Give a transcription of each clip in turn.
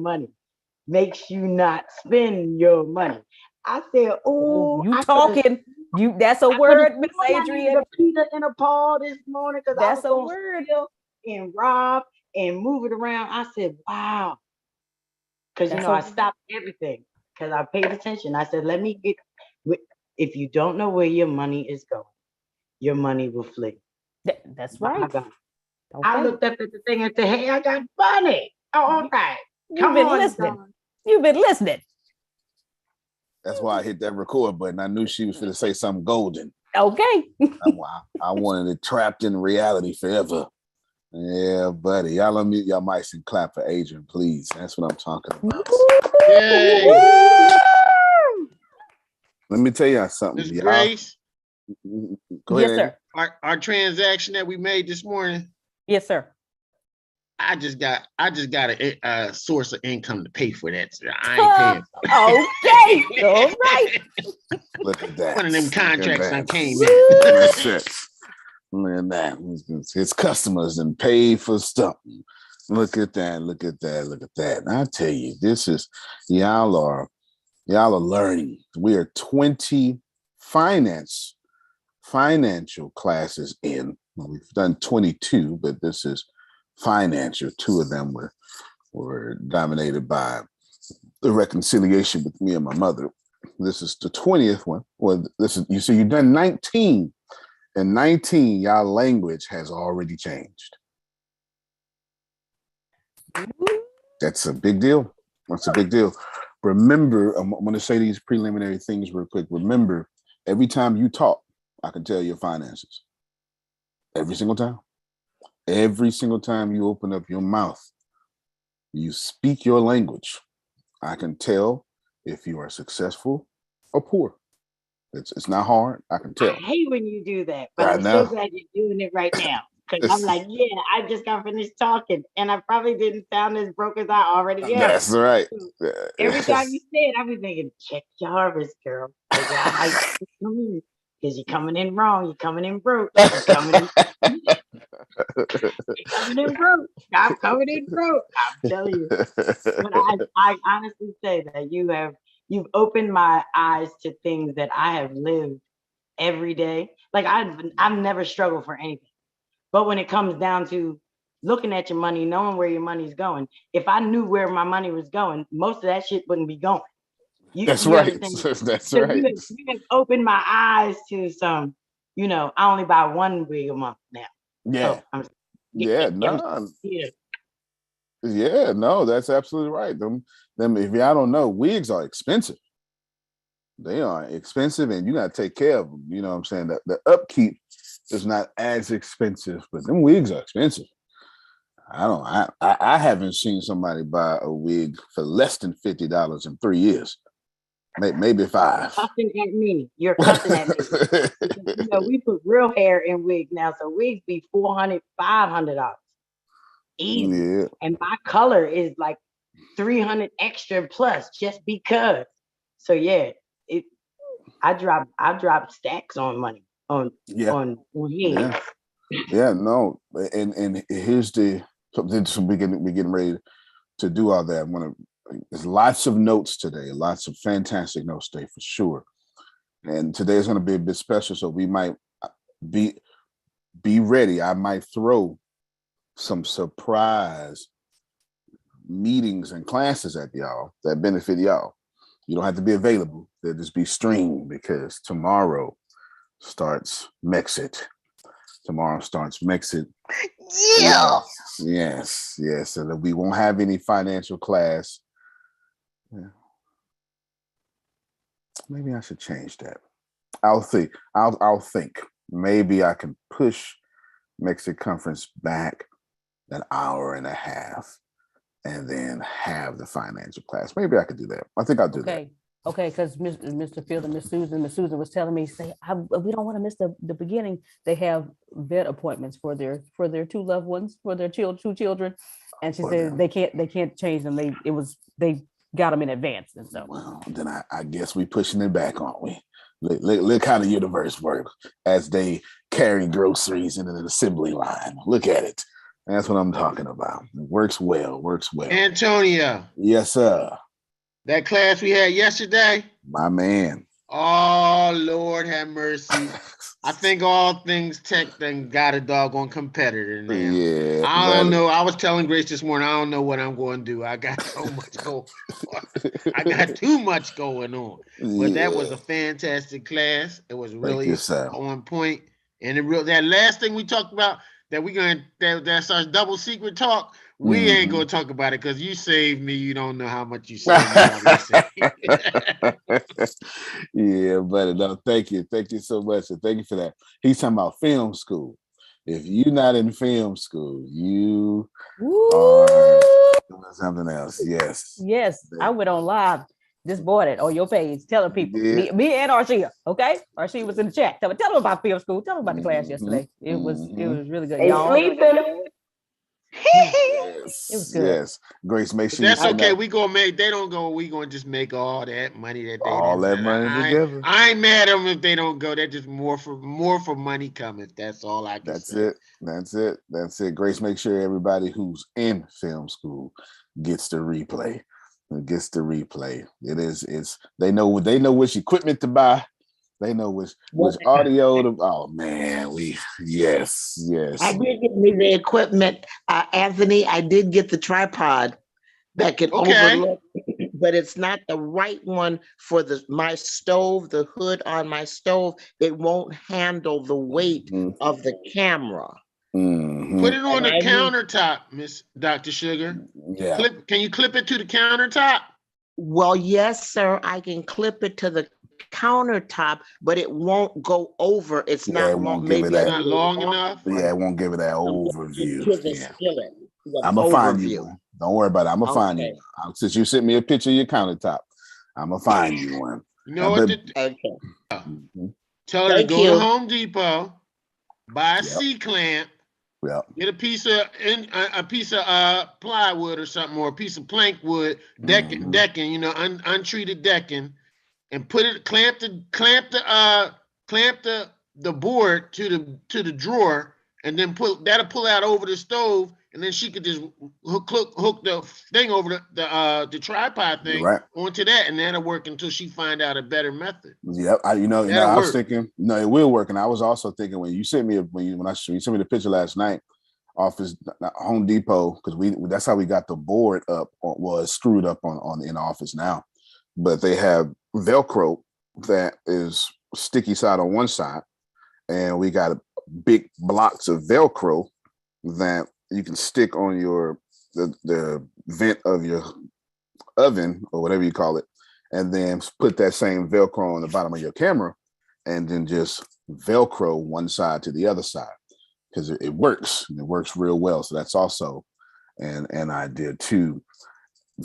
money makes you not spend your money. I said, oh, you talking. That's a I could have word, Miss sworn I needed Adrian. a pizza in a Paul this morning because I was That's a going to word. steal and rob and move it around. I said, wow. Because, I stopped everything because I paid attention. I said, let me get, if you don't know where your money is going, your money will flee. That's right. Okay. I looked up at the thing and said, hey, I got money. Oh, all right. You've been listening. You've been listening. That's why I hit that record button. I knew she was going to say something golden. Okay. I wanted it trapped in reality forever. Yeah, buddy. Y'all unmute your mics and clap for Adrian, please. That's what I'm talking about. Yay. Let me tell y'all something. Ms. Grace. Go ahead. Yes, sir. Our transaction that we made this morning. Yes, sir. I just got a source of income to pay for that. So I ain't paying. Okay. All right. Look at that. One of them contracts I came in. That's it. Look at that. His customers and paid for stuff. Look at that. Look at that. Look at that. And I tell you, this is y'all are learning. We are 20 financial classes in. Well, we've done 22, but this is financial. 2 of them were dominated by the reconciliation with me and my mother. This is the 20th one. Well, you've done 19. And 19, y'all language has already changed. That's a big deal. That's a big deal. Remember, I'm going to say these preliminary things real quick. Remember, every time you talk, I can tell your finances. Every single time. Every single time you open up your mouth, you speak your language, I can tell if you are successful or poor. It's not hard. I can tell. I hate when you do that, but I'm so glad you're doing it right now. Because I'm like, yeah, I just got finished talking, and I probably didn't sound as broke as I already am. That's right. So every time you say it, I be thinking, check your harvest, girl. Because you're coming in wrong. You're coming in broke. You're coming in broke. I'm coming in broke. I'm telling you. But I honestly say that you've opened my eyes to things that I have lived every day. Like I've never struggled for anything. But when it comes down to looking at your money, knowing where your money's going, if I knew where my money was going, most of that shit wouldn't be going. That's right. That's right. You have opened my eyes to some, I only buy one wig a month now. Yeah. So Yeah, no, that's absolutely right. Them, if y'all don't know, wigs are expensive. They are expensive, and you got to take care of them. You know what I'm saying? The upkeep is not as expensive, but them wigs are expensive. I haven't seen somebody buy a wig for less than $50 in 3 years. Maybe 5. Cussing at me. You're cussing at me. Because, we put real hair in wigs now, so wigs be $400, $500. Easy. Yeah. And my color is like $300 extra plus just because. So yeah, I dropped stacks on money on wigs. Yeah, no. And here's so we're getting ready to do all that. There's lots of notes today, lots of fantastic notes today for sure. And today is going to be a bit special, so we might be ready. I might throw some surprise meetings and classes at y'all that benefit y'all. You don't have to be available. They'll just be streamed because tomorrow starts Mexit. Yeah. Yes. So that we won't have any financial class. Yeah. Maybe I should change that. I'll think. Maybe I can push Mexit Conference back an hour and a half and then have the financial class. Maybe I could do that. I think I'll do that. Okay, because Mr. Field and Miss Susan was telling me, we don't want to miss the beginning. They have vet appointments for their 2 loved ones, for their 2 children, and she said they can't change them. They got them in advance, and so. Well, then I guess we pushing it back, aren't we? Look how the universe works as they carry groceries in an assembly line. Look at it. That's what I'm talking about. It works well. Works well. Antonio. Yes, sir. That class we had yesterday. My man. Oh, Lord have mercy. I think all things tech then got a doggone competitor now. Yeah. I don't know. I was telling Grace this morning, I don't know what I'm going to do. I got so much going on. I got too much going on. But that was a fantastic class. It was really on point. And that last thing we talked about, that's our double secret talk. We ain't gonna talk about it because you saved me. You don't know how much you saved me. Yeah, buddy. No, thank you so much, and thank you for that. He's talking about film school. If you're not in film school, you are doing something else. Yes. I went on live. Just bought it on your page. Telling people, me and Arshia. Okay, Arshia was in the chat. Tell them about film school. Tell them about the class yesterday. It was really good. Y'all sleeping. It was good. Yes, Grace, make sure that's okay. We gonna make. They don't go. We gonna just make all that money that they all that money together. I ain't mad at them if they don't go. They're just more for money coming. That's all I can say. That's it. Grace, make sure everybody who's in film school gets the replay. They know which equipment to buy. They know which audio to. Oh man, yes. I did get me the equipment, Anthony. I did get the tripod that can overlook, but it's not the right one for my stove. The hood on my stove, it won't handle the weight of the camera. Put it on the countertop, Miss Dr. Sugar. Yeah. Can you clip it to the countertop? Well, yes, sir. I can clip it to the countertop, but it won't go over. It's not long. Maybe it's not long enough. Yeah, it won't give it that overview. To the skillet. I'm gonna find you one. Don't worry about it. I'm gonna find you. Since you sent me a picture of your countertop, I'm gonna find you one. You know what? Tell her to go to Home Depot, buy a C-clamp. Yeah. Get a piece of plywood or something, or a piece of plank wood, decking, untreated decking, and clamp the board to the drawer, and then that'll pull out over the stove, and then she could just hook the thing over the tripod thing onto that, and that'll work until she find out a better method. Yep, I was thinking, it will work, and I was also thinking when you sent me the picture last night, Home Depot, because that's how we got the board up. It's screwed up in the office now, but they have Velcro that is sticky side on one side, and we got big blocks of Velcro that you can stick on the vent of your oven or whatever you call it, and then put that same Velcro on the bottom of your camera, and then just Velcro one side to the other side, because it works. It works real well. So that's also an idea too.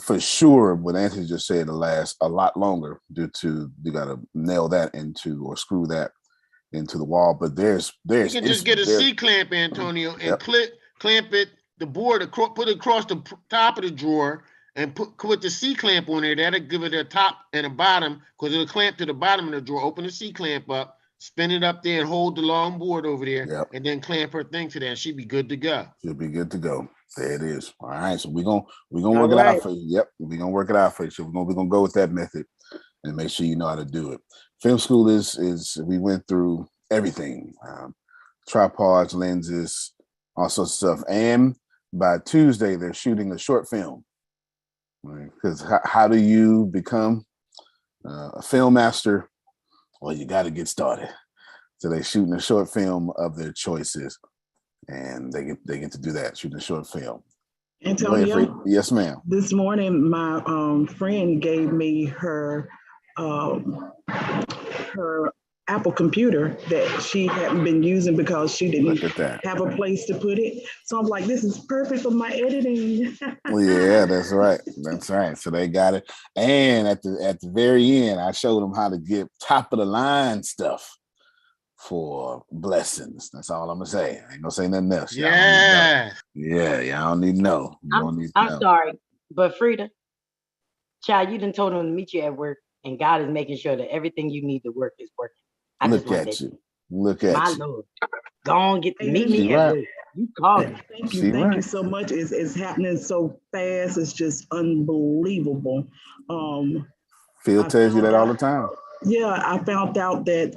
For sure, what Anthony just said, it'll last a lot longer due to you got to nail that into or screw that into the wall. But you can just get a C-clamp, Antonio, and clamp it, the board, put it across the top of the drawer, and put the C-clamp on there. That'll give it a top and a bottom, because it'll clamp to the bottom of the drawer. Open the C-clamp up, spin it up there, and hold the long board over there, and then clamp her thing to that. She'd be good to go. She'll be good to go. There it is. All right, so we're gonna work it out for you. Yep, we're gonna work it out for you. So we're gonna go with that method and make sure you know how to do it. Film school is we went through everything, tripods, lenses, all sorts of stuff. And by Tuesday, they're shooting a short film. Because how do you become a film master? Well, you got to get started. So they're shooting a short film of their choices, and they get to do that, shooting a short film. Antonio, yes, ma'am. This morning, my friend gave me her Apple computer that she hadn't been using because she didn't have a place to put it. So I'm like, this is perfect for my editing. Yeah, that's right. That's right. So they got it. And at the very end, I showed them how to get top of the line stuff for blessings. That's all I'm gonna say. I ain't gonna say nothing else. Yeah. Y'all don't need to know. I'm sorry, but Frida, child, you done told him to meet you at work, and God is making sure that everything you need to work is working. Look at you. My Lord. Go on, meet me at work. You called it. Thank you so much. It's happening so fast. It's just unbelievable. Phil tells you that all the time. Yeah, I found out that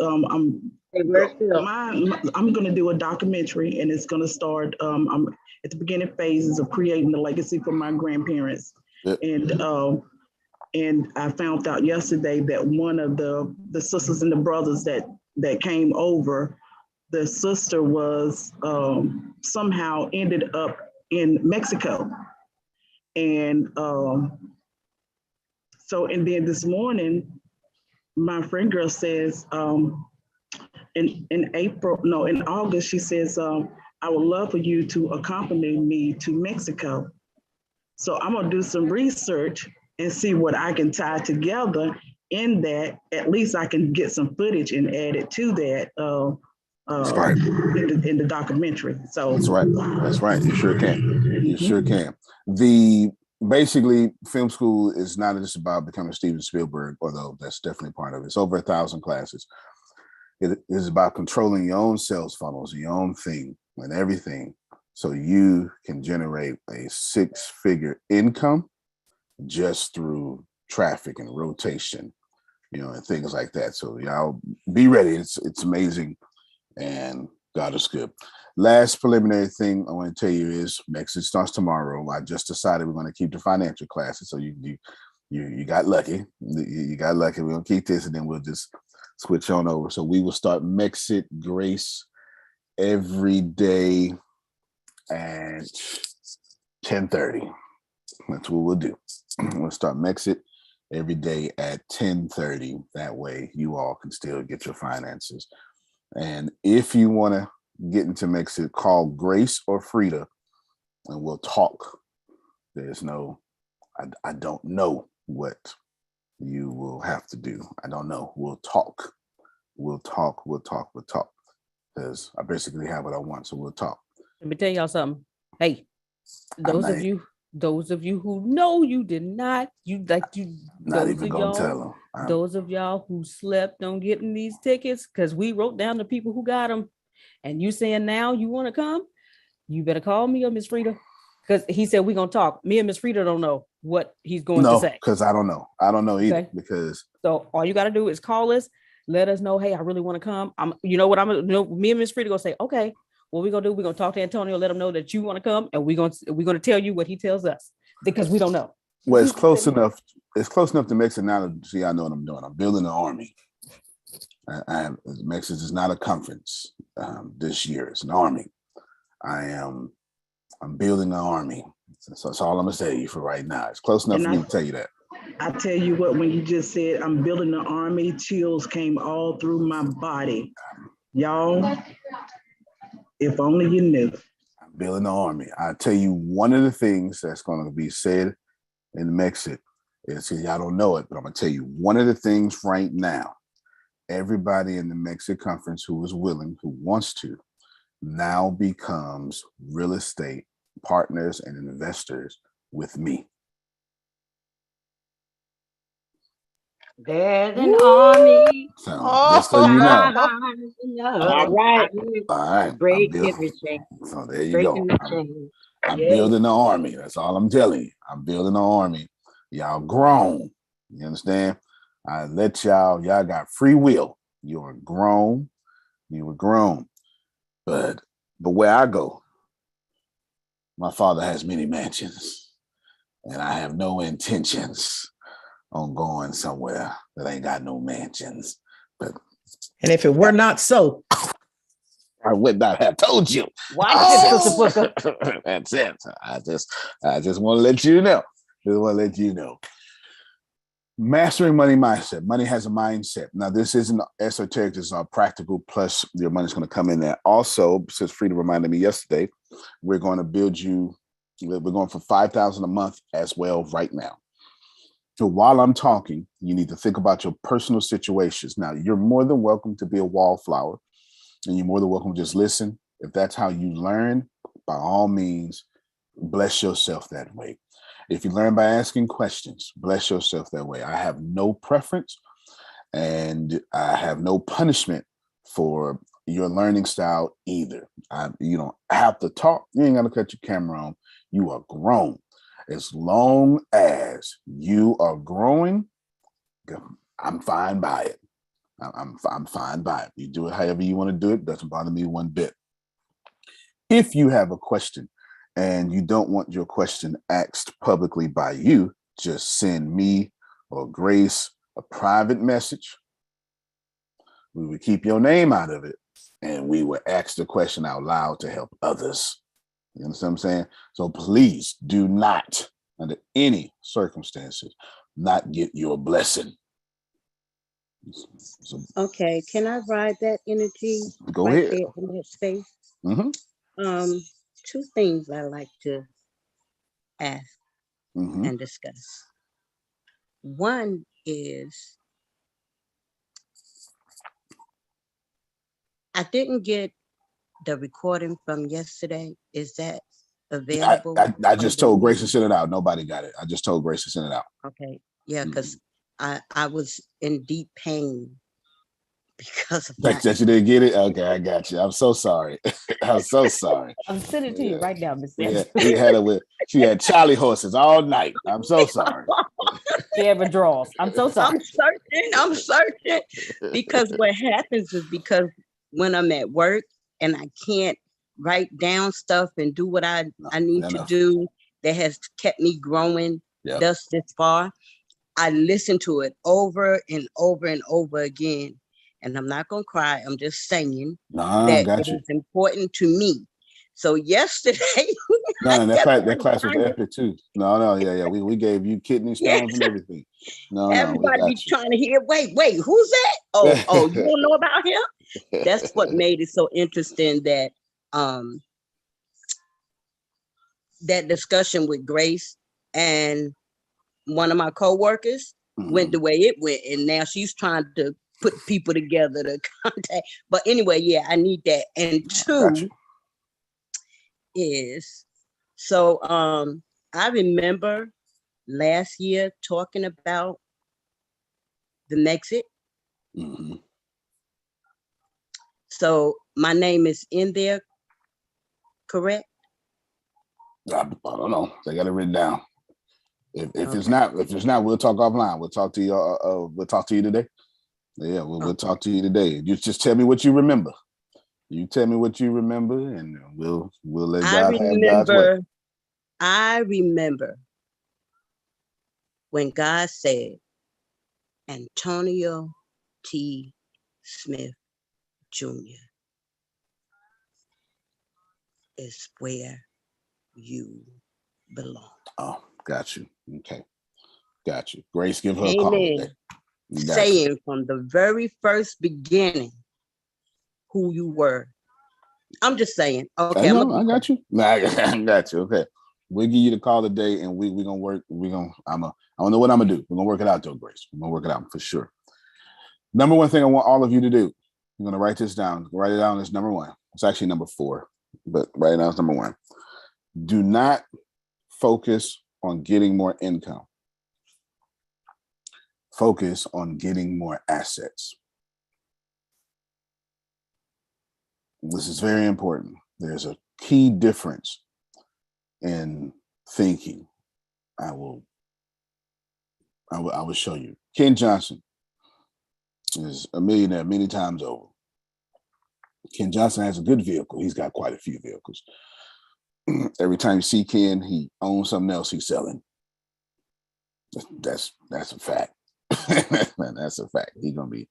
I'm going to do a documentary, and it's going to start. I'm at the beginning phases of creating the legacy for my grandparents, yep. And I found out yesterday that one of the sisters and the brothers that came over, the sister was somehow ended up in Mexico, and and then this morning, my friend girl says, in August, she says, I would love for you to accompany me to Mexico. So I'm gonna do some research and see what I can tie together in that. At least I can get some footage and add it to that right. in the documentary. So that's right. That's right. You sure can. You sure can. Basically, film school is not just about becoming Steven Spielberg, although that's definitely part of it. It's over 1,000 classes. It is about controlling your own sales funnels, your own thing and everything, so you can generate a 6-figure income just through traffic and rotation, and things like that. So y'all be ready. It's amazing, and God is good. Last preliminary thing I want to tell you is Mexit starts tomorrow. I just decided we're going to keep the financial classes. So you got lucky. You got lucky. We're going to keep this, and then we'll just switch on over. So we will start Mexit Grace every day at 10:30. That's what we'll do. We'll start Mexit every day at 10:30. That way you all can still get your finances. And if you want to get into Mexit, call Grace or Frida and we'll talk. There's no, I don't know what you will have to do. I don't know. We'll talk. Because I basically have what I want, so we'll talk. Let me tell y'all something. Hey, those of you who know you did not, not even gonna tell them. Those of y'all who slept on getting these tickets, because we wrote down the people who got them, and you saying now you want to come, you better call me or Miss Frida, because he said we're gonna talk. Me and Miss Frida don't know what he's going to say. Because I don't know. I don't know either. Okay. Because so all you got to do is call us. Let us know. Hey, I really want to come. Me and Miss Frida gonna say, okay. What we're gonna do? We're gonna talk to Antonio. Let him know that you want to come, and we're gonna tell you what he tells us because we don't know. Well, it's close enough. It's close enough to Mexit now to see. I know what I'm doing. I'm building an army. Mexit is not a conference this year. It's an army. I'm building an army. So that's all I'm gonna say to you for right now. It's close enough for me to tell you that. I tell you what, when you just said I'm building an army, chills came all through my body. Y'all, if only you knew. I'm building an army. I tell you, one of the things that's going to be said in Mexit is, y'all don't know it, but I'm going to tell you one of the things right now. Everybody in the Mexit Conference who is willing, who wants to, now becomes real estate partners and investors with me. There's an army. So, just so you know. All right. Break everything. So there you go. I'm building an army. That's all I'm telling you. I'm building an army. Y'all grown. You understand? I let y'all got free will. You were grown. But where I go, my father has many mansions. And I have no intentions on going somewhere that ain't got no mansions. And if it were not so, I would not have told you. That's it. I just want to let you know. Mastering money mindset. Money has a mindset. Now, this isn't esoteric. This is practical. Plus, your money's going to come in there. Also, since Frida reminded me yesterday, we're going to build you. We're going for $5,000 a month as well right now. So while I'm talking, you need to think about your personal situations. Now, you're more than welcome to be a wallflower, and you're more than welcome to just listen. If that's how you learn, by all means, bless yourself that way. If you learn by asking questions, bless yourself that way. I have no preference, and I have no punishment for your learning style either. You don't have to talk. You ain't got to cut your camera on. You are grown. As long as you are growing, I'm fine by it. I'm fine by it. You do it however you want to do it. Doesn't bother me one bit. If you have a question and you don't want your question asked publicly by you, just send me or Grace a private message. We would keep your name out of it, and we would ask the question out loud to help others. You understand what I'm saying? So please do not, under any circumstances, not get your blessing. So, okay, can I ride that energy go right ahead. there in that space? Mm-hmm. Two things I like to ask and discuss. One is I didn't get the recording from yesterday. Is that available? I just told Grace to send it out. Nobody got it. I just told Grace to send it out. Okay. Yeah, because I was in deep pain because of That you didn't get it? Okay, I got you. I'm so sorry. I'm so sorry. I'm sending it to you right now, Miss Yeah, Sands. we had it with, she had Charlie horses all night. I'm so sorry. She ever draws. I'm so sorry. I'm searching because what happens is because when I'm at work and I can't write down stuff and do what I need to do that has kept me growing thus this far, I listen to it over and over and over again. And I'm not going to cry. I'm just saying that it is important to me. So yesterday, that class was epic too. Yeah. We gave you kidney stones and everything. Everybody be trying to hear. Wait, who's that? Oh, you don't know about him? That's what made it so interesting. That that discussion with Grace and one of my coworkers went the way it went, and now she's trying to put people together to contact. But anyway, yeah, I need that. And two is so I remember last year talking about the Mexit. So my name is in there, correct? I don't know. They got it written down. If it's not, we'll talk offline. We'll talk to you. We'll talk to you today. Yeah, we'll talk to you today. You just tell me what you remember. You tell me what you remember, and we'll let God have God's way. I remember when God said, Antonio T. Smith Jr. is where you belong. Oh, got you. Okay. Got you. Grace, give her a call today. Saying from the very first beginning who you were. I'm just saying. Okay, I got you. I got you. Okay. We'll give you the call today, and we're gonna work. I don't know what I'm gonna do. We're gonna work it out though, Grace. We're gonna work it out for sure. Number one thing I want all of you to do, I'm gonna write this down. Write it down as number one. It's actually number 4, but right now it's number 1. Do not focus on getting more income. Focus on getting more assets. This is very important. There's a key difference in thinking. I will show you. Ken Johnson is a millionaire many times over. Ken Johnson has a good vehicle. He's got quite a few vehicles. Every time you see Ken, he owns something else he's selling. That's a fact. That's a fact. He's gonna be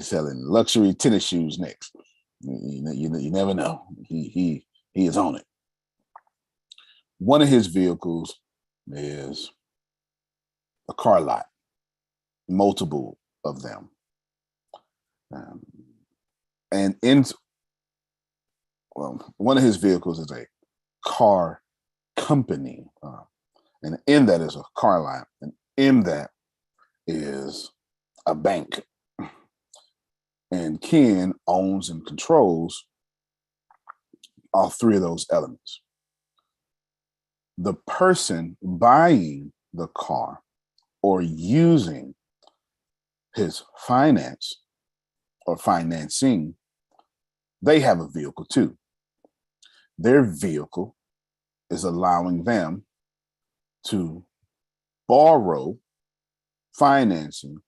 selling luxury tennis shoes next. You never know. He is on it. One of his vehicles is a car lot, multiple of them, one of his vehicles is a car company, and in that is a car lot, and in that is a bank. And Ken owns and controls all 3 of those elements. The person buying the car or using his finance or financing they have a vehicle too. Their vehicle is allowing them to borrow financing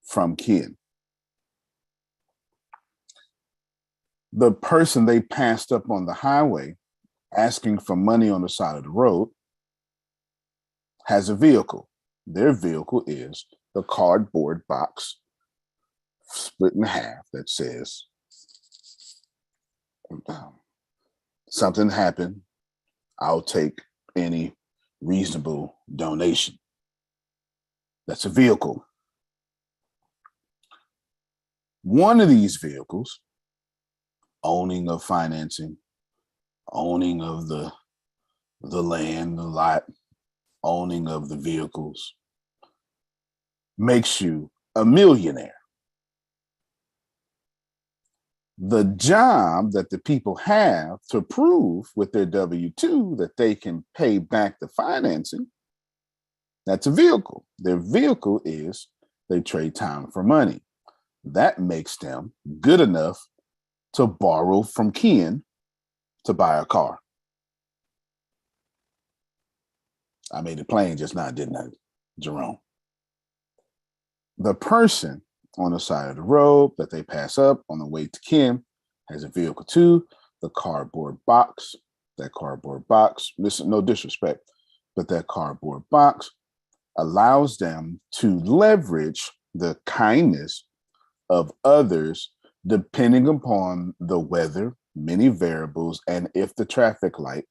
from kin. The person they passed up on the highway asking for money on the side of the road has a vehicle. Their vehicle is the cardboard box split in half that says, something happened, I'll take any reasonable donation. That's a vehicle. One of these vehicles, owning of financing, owning of the land, the lot, owning of the vehicles, makes you a millionaire. The job that the people have to prove with their W-2 that they can pay back the financing, that's a vehicle. Their vehicle is they trade time for money. That makes them good enough to borrow from kin to buy a car. I made it plain just now, didn't I, Jerome? The person on the side of the road that they pass up on the way to kin has a vehicle too, the cardboard box. That cardboard box, listen, no disrespect, but that cardboard box allows them to leverage the kindness of others depending upon the weather, many variables, and if the traffic light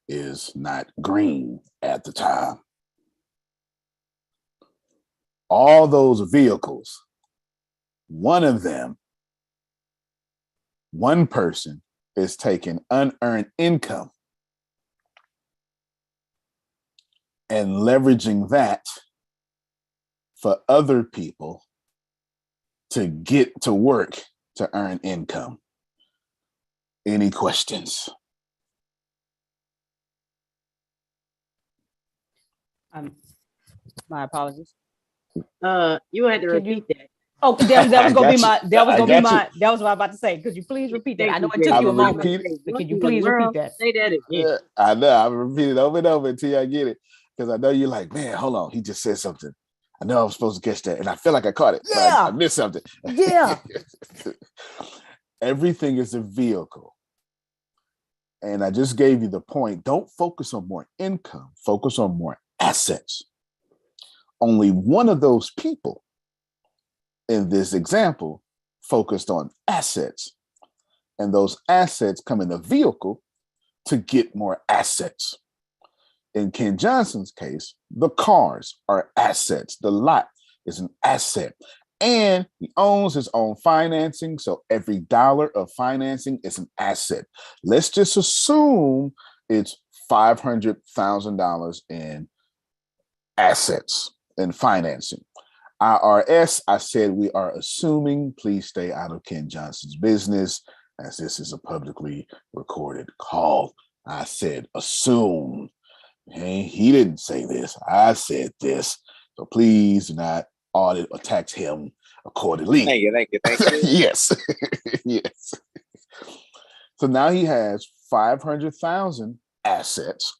is not green at the time. All those vehicles, one of them, one person is taking unearned income and leveraging that for other people to get to work to earn income. Any questions? My apologies. You had to repeat that. Oh, that was gonna be my. That was gonna be my. you. That was what I was about to say. Could you please repeat that? I know it Thank took you, you a Greg. moment, but could you please repeat that? Say that again. I know. I'm repeating it over and over until I get it, because I know you're like, man, hold on. He just said something. I know I'm supposed to catch that, and I feel like I caught it. Yeah, I missed something. Yeah. Everything is a vehicle, and I just gave you the point. Don't focus on more income. Focus on more assets. Only one of those people in this example focused on assets, and those assets come in a vehicle to get more assets. In Ken Johnson's case, the cars are assets. The lot is an asset, and he owns his own financing. So every dollar of financing is an asset. Let's just assume it's $500,000 in assets and financing. IRS, I said we are assuming. Please stay out of Ken Johnson's business, as this is a publicly recorded call. I said assume. Hey, he didn't say this. I said this. So please do not audit or tax him accordingly. Thank you. Yes. Yes. So now he has 500,000 assets.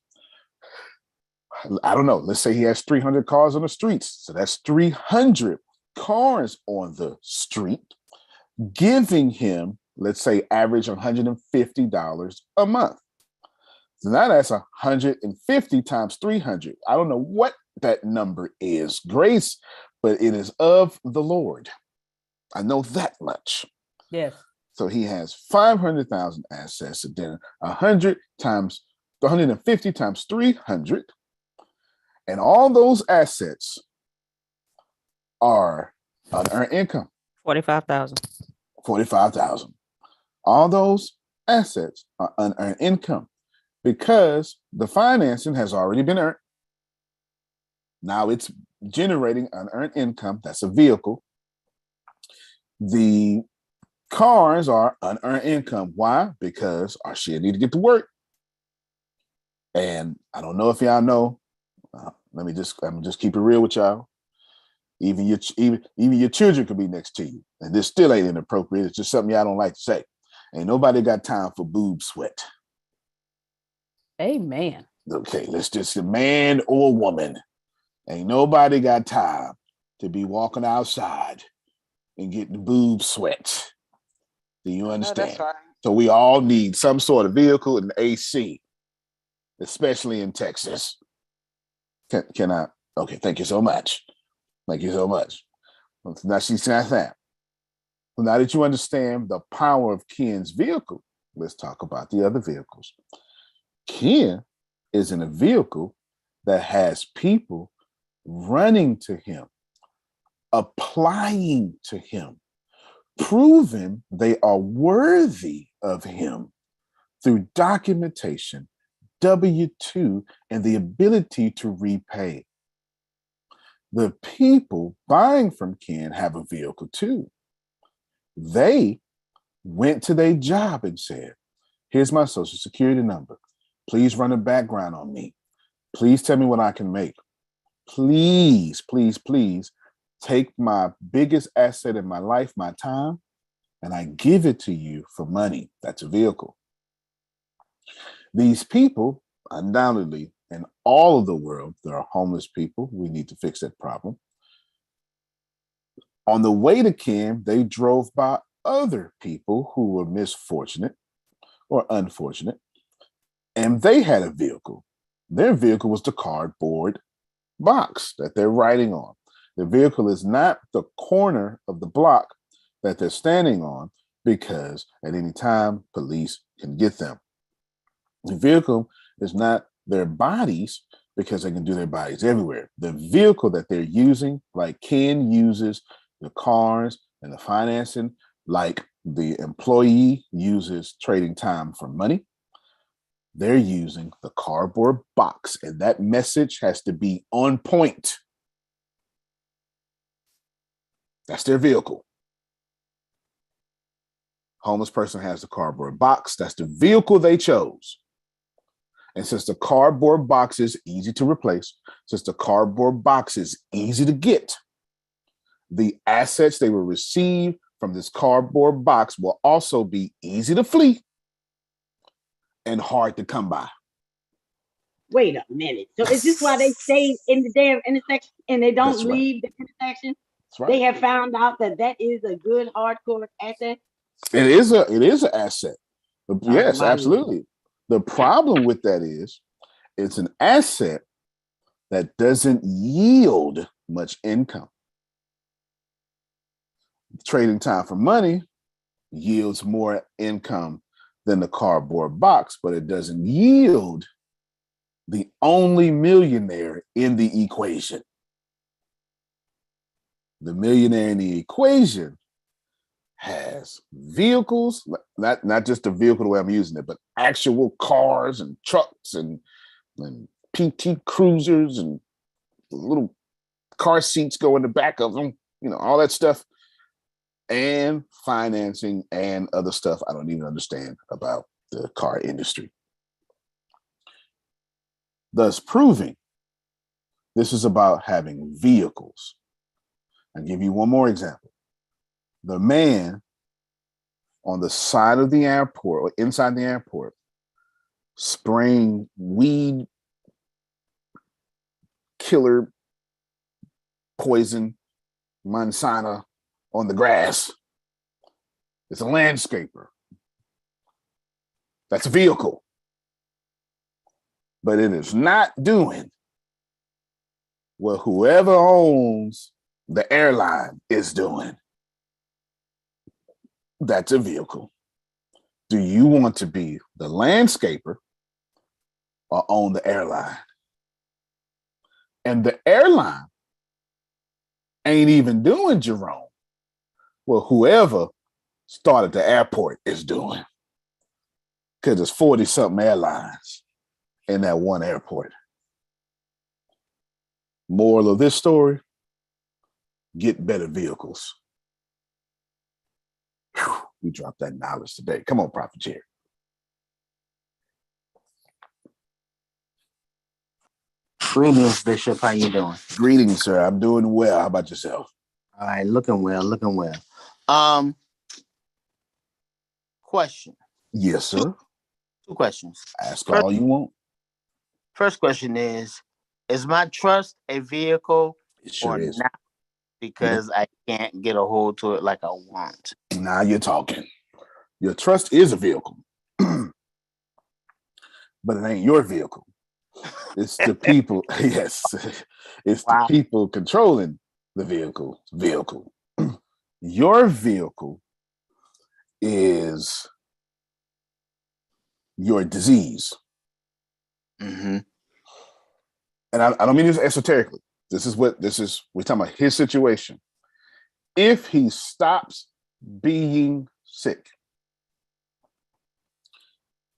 I don't know. Let's say he has 300 cars on the streets. So that's 300 cars on the street, giving him, let's say, average $150 a month. So now that's 150 times 300. I don't know what that number is, Grace, but it is of the Lord. I know that much. Yes. So he has 500,000 assets, and then 150 times 300. And all those assets are unearned income. 45,000. 45,000. All those assets are unearned income because the financing has already been earned. Now it's generating unearned income. That's a vehicle. The cars are unearned income. Why? Because our shit need to get to work. And I don't know if y'all know. I'm just keep it real with y'all. Even your children could be next to you, and this still ain't inappropriate. It's just something y'all don't like to say. Ain't nobody got time for boob sweat. Amen. Okay, let's just a man or a woman. Ain't nobody got time to be walking outside and getting boob sweat. Do you understand? That's right. So we all need some sort of vehicle and AC, especially in Texas. Can I? Okay, thank you so much. Thank you so much. Now she's not that. Now that you understand the power of Ken's vehicle, let's talk about the other vehicles. Ken is in a vehicle that has people running to him, applying to him, proving they are worthy of him through documentation, W-2, and the ability to repay. The people buying from Ken have a vehicle too. They went to their job and said, here's my social security number. Please run a background on me. Please tell me what I can make. Please, please, please take my biggest asset in my life, my time, and I give it to you for money. That's a vehicle. These people, undoubtedly, in all of the world, there are homeless people. We need to fix that problem. On the way to Ken, they drove by other people who were misfortunate or unfortunate, and they had a vehicle. Their vehicle was the cardboard box that they're riding on. The vehicle is not the corner of the block that they're standing on, because at any time, police can get them. The vehicle is not their bodies, because they can do their bodies everywhere. The vehicle that they're using, like Ken uses the cars and the financing, like the employee uses trading time for money, they're using the cardboard box, and that message has to be on point. That's their vehicle. Homeless person has the cardboard box. That's the vehicle they chose. And since the cardboard box is easy to replace, since the cardboard box is easy to get, the assets they will receive from this cardboard box will also be easy to flee and hard to come by. Wait a minute. So is this why they stay in the damn intersection and they don't That's right. leave the intersection? That's right. They have found out that that is a good hardcore asset. It is an asset. Yes, absolutely. The problem with that is it's an asset that doesn't yield much income. Trading time for money yields more income than the cardboard box, but it doesn't yield the only millionaire in the equation. The millionaire in the equation has vehicles, not just a vehicle the way I'm using it, but actual cars and trucks and PT Cruisers and little car seats go in the back of them, all that stuff, and financing and other stuff I don't even understand about the car industry. Thus proving this is about having vehicles. I'll give you one more example. The man on the side of the airport or inside the airport spraying weed killer poison Monsanto on the grass. It's a landscaper. That's a vehicle. But it is not doing what whoever owns the airline is doing. That's a vehicle. Do you want to be the landscaper or own the airline? And the airline ain't even doing Jerome what whoever started the airport is doing. Because there's 40-something airlines in that one airport. Moral of this story, get better vehicles. Whew, we dropped that knowledge today. Come on, Prophet Jerry. Greetings, Bishop. How you doing? Greetings, sir. I'm doing well. How about yourself? All right, looking well. question. Yes, sir. Two questions. Ask all you want. First question is my trust a vehicle It sure is. not? Because I can't get a hold to it like I want. Now you're talking. Your trust is a vehicle, but it ain't your vehicle. It's the people. Yes, it's the people controlling the vehicle. Your vehicle is your disease. Mm-hmm. And I don't mean this esoterically. We're talking about his situation. If he stops being sick,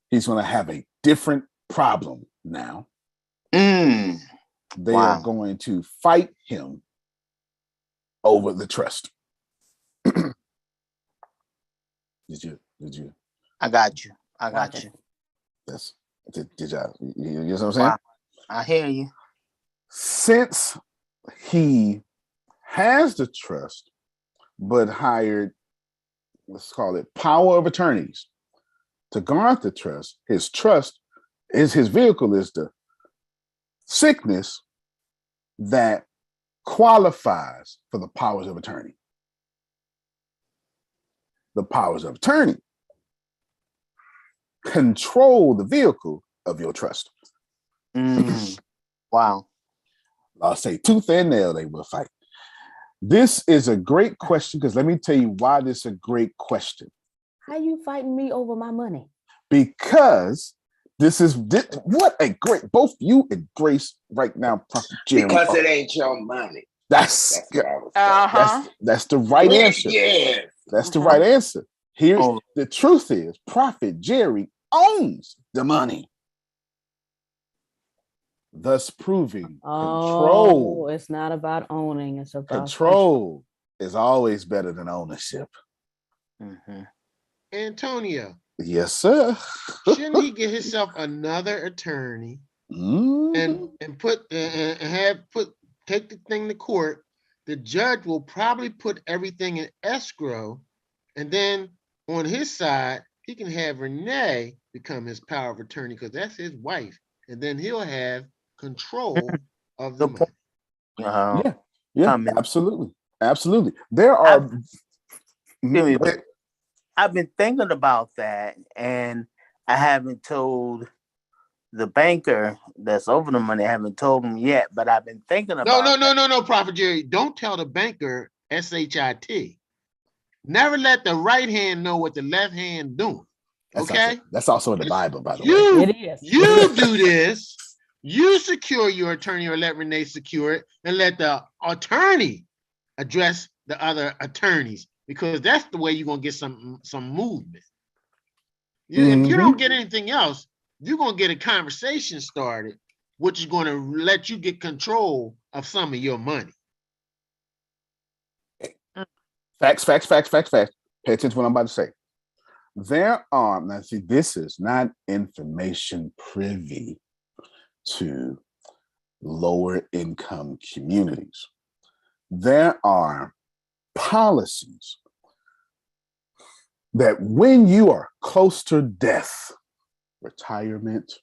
he's going to have a different problem now. They are going to fight him over the trust. Did you? I got you. Yes. Did y'all? You know what I'm saying? Wow. I hear you. Since he has the trust, but hired, let's call it power of attorneys to guard the trust, his vehicle is the sickness that qualifies for the powers of attorney. The powers of attorney control the vehicle of your trust. Wow. I'll say tooth and nail, they will fight. This is a great question because let me tell you why this is a great question. How you fighting me over my money? Because what a great, both you and Grace right now, Prophet Jerry. Because it ain't your money. That's the right answer. Yeah. That's the right answer. Here's the truth is Prophet Jerry owns the money. Thus proving control. It's not about owning, it's about control is always better than ownership. Mm-hmm. Antonio. Yes, sir. Shouldn't he get himself another attorney and take the thing to court? The judge will probably put everything in escrow, and then on his side, he can have Renee become his power of attorney because that's his wife, and then he'll have control of the money. Yeah, absolutely. There are. I've been thinking about that, and I haven't told the banker that's over the money. I haven't told him yet, but I've been thinking about. No, Prophet Jerry. Don't tell the banker SHIT. Never let the right hand know what the left hand doing. Okay, that's also in the Bible, by the way. It is. You do this. You secure your attorney, or let Renee secure it, and let the attorney address the other attorneys, because that's the way you're gonna get some movement. If you don't get anything else, you're gonna get a conversation started, which is gonna let you get control of some of your money. Facts. Pay attention to what I'm about to say. There are, now see, this is not information privy to lower income communities. There are policies that when you are close to death, retirement,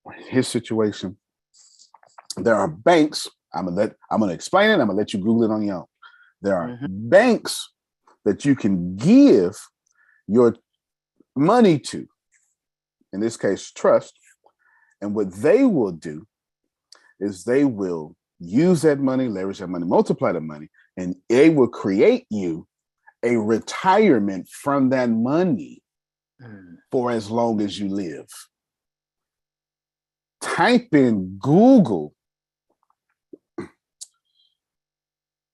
or in his situation, there are banks. I'm gonna explain it. I'm gonna let you Google it on your own. There are banks that you can give your money to, in this case, trust. And what they will do is they will use that money, leverage that money, multiply the money, and they will create you a retirement from that money for as long as you live. Type in Google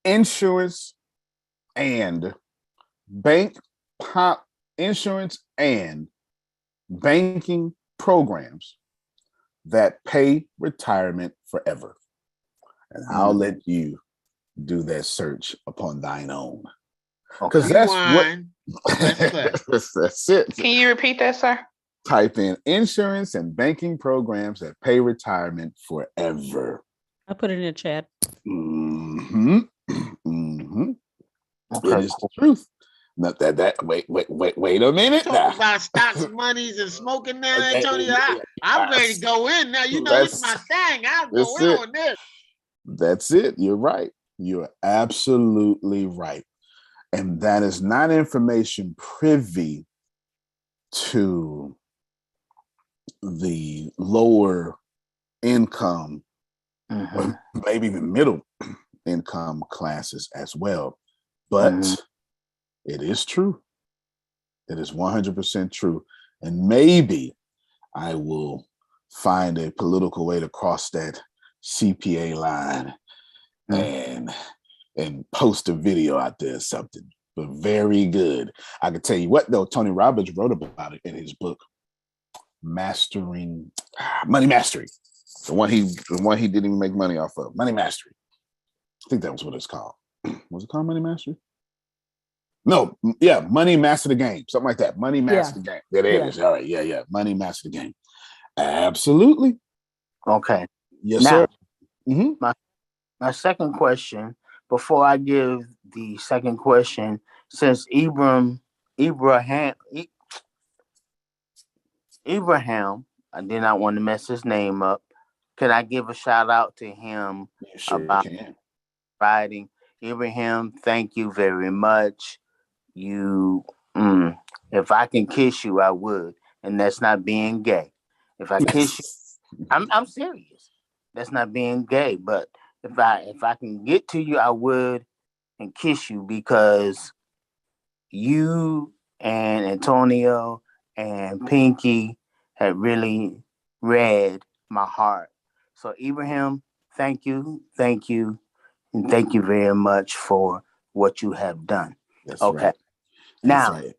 insurance and insurance and banking programs that pay retirement forever. And I'll let you do that search upon thine own. Because that's it. Can you repeat that, sir? Type in insurance and banking programs that pay retirement forever. I put it in the chat. It is the truth. Not that. Wait a minute. Talk about stocks, monies, and smoking now, Antonio. I'm ready to go in now. You know, it's my thing. I'll go in on this. That's it. You're right. You're absolutely right. And that is not information privy to the lower income, or maybe even middle income classes as well. But it is true. It is 100% true. And maybe I will find a political way to cross that CPA line and post a video out there or something. But very good. I can tell you what, though, Tony Robbins wrote about it in his book, Money Mastery. The one he didn't even make money off of. Money Mastery. I think that was what it's called. Was it called Money Mastery? No, yeah, Money Master the Game. Something like that. Money Master the Game. There it is. All right, yeah. Money Master the Game. Absolutely. Okay. Yes, sir. My second question, before I give the second question, since Abraham, I did not want to mess his name up. Can I give a shout out to him about writing? Abraham, thank you very much. You, if I can kiss you, I would, and that's not being gay. If I kiss you, I'm serious. That's not being gay, but if I can get to you, I would and kiss you, because you and Antonio and Pinky had really read my heart. So Abraham, thank you, and thank you very much for what you have done. That's okay. Right. That's right.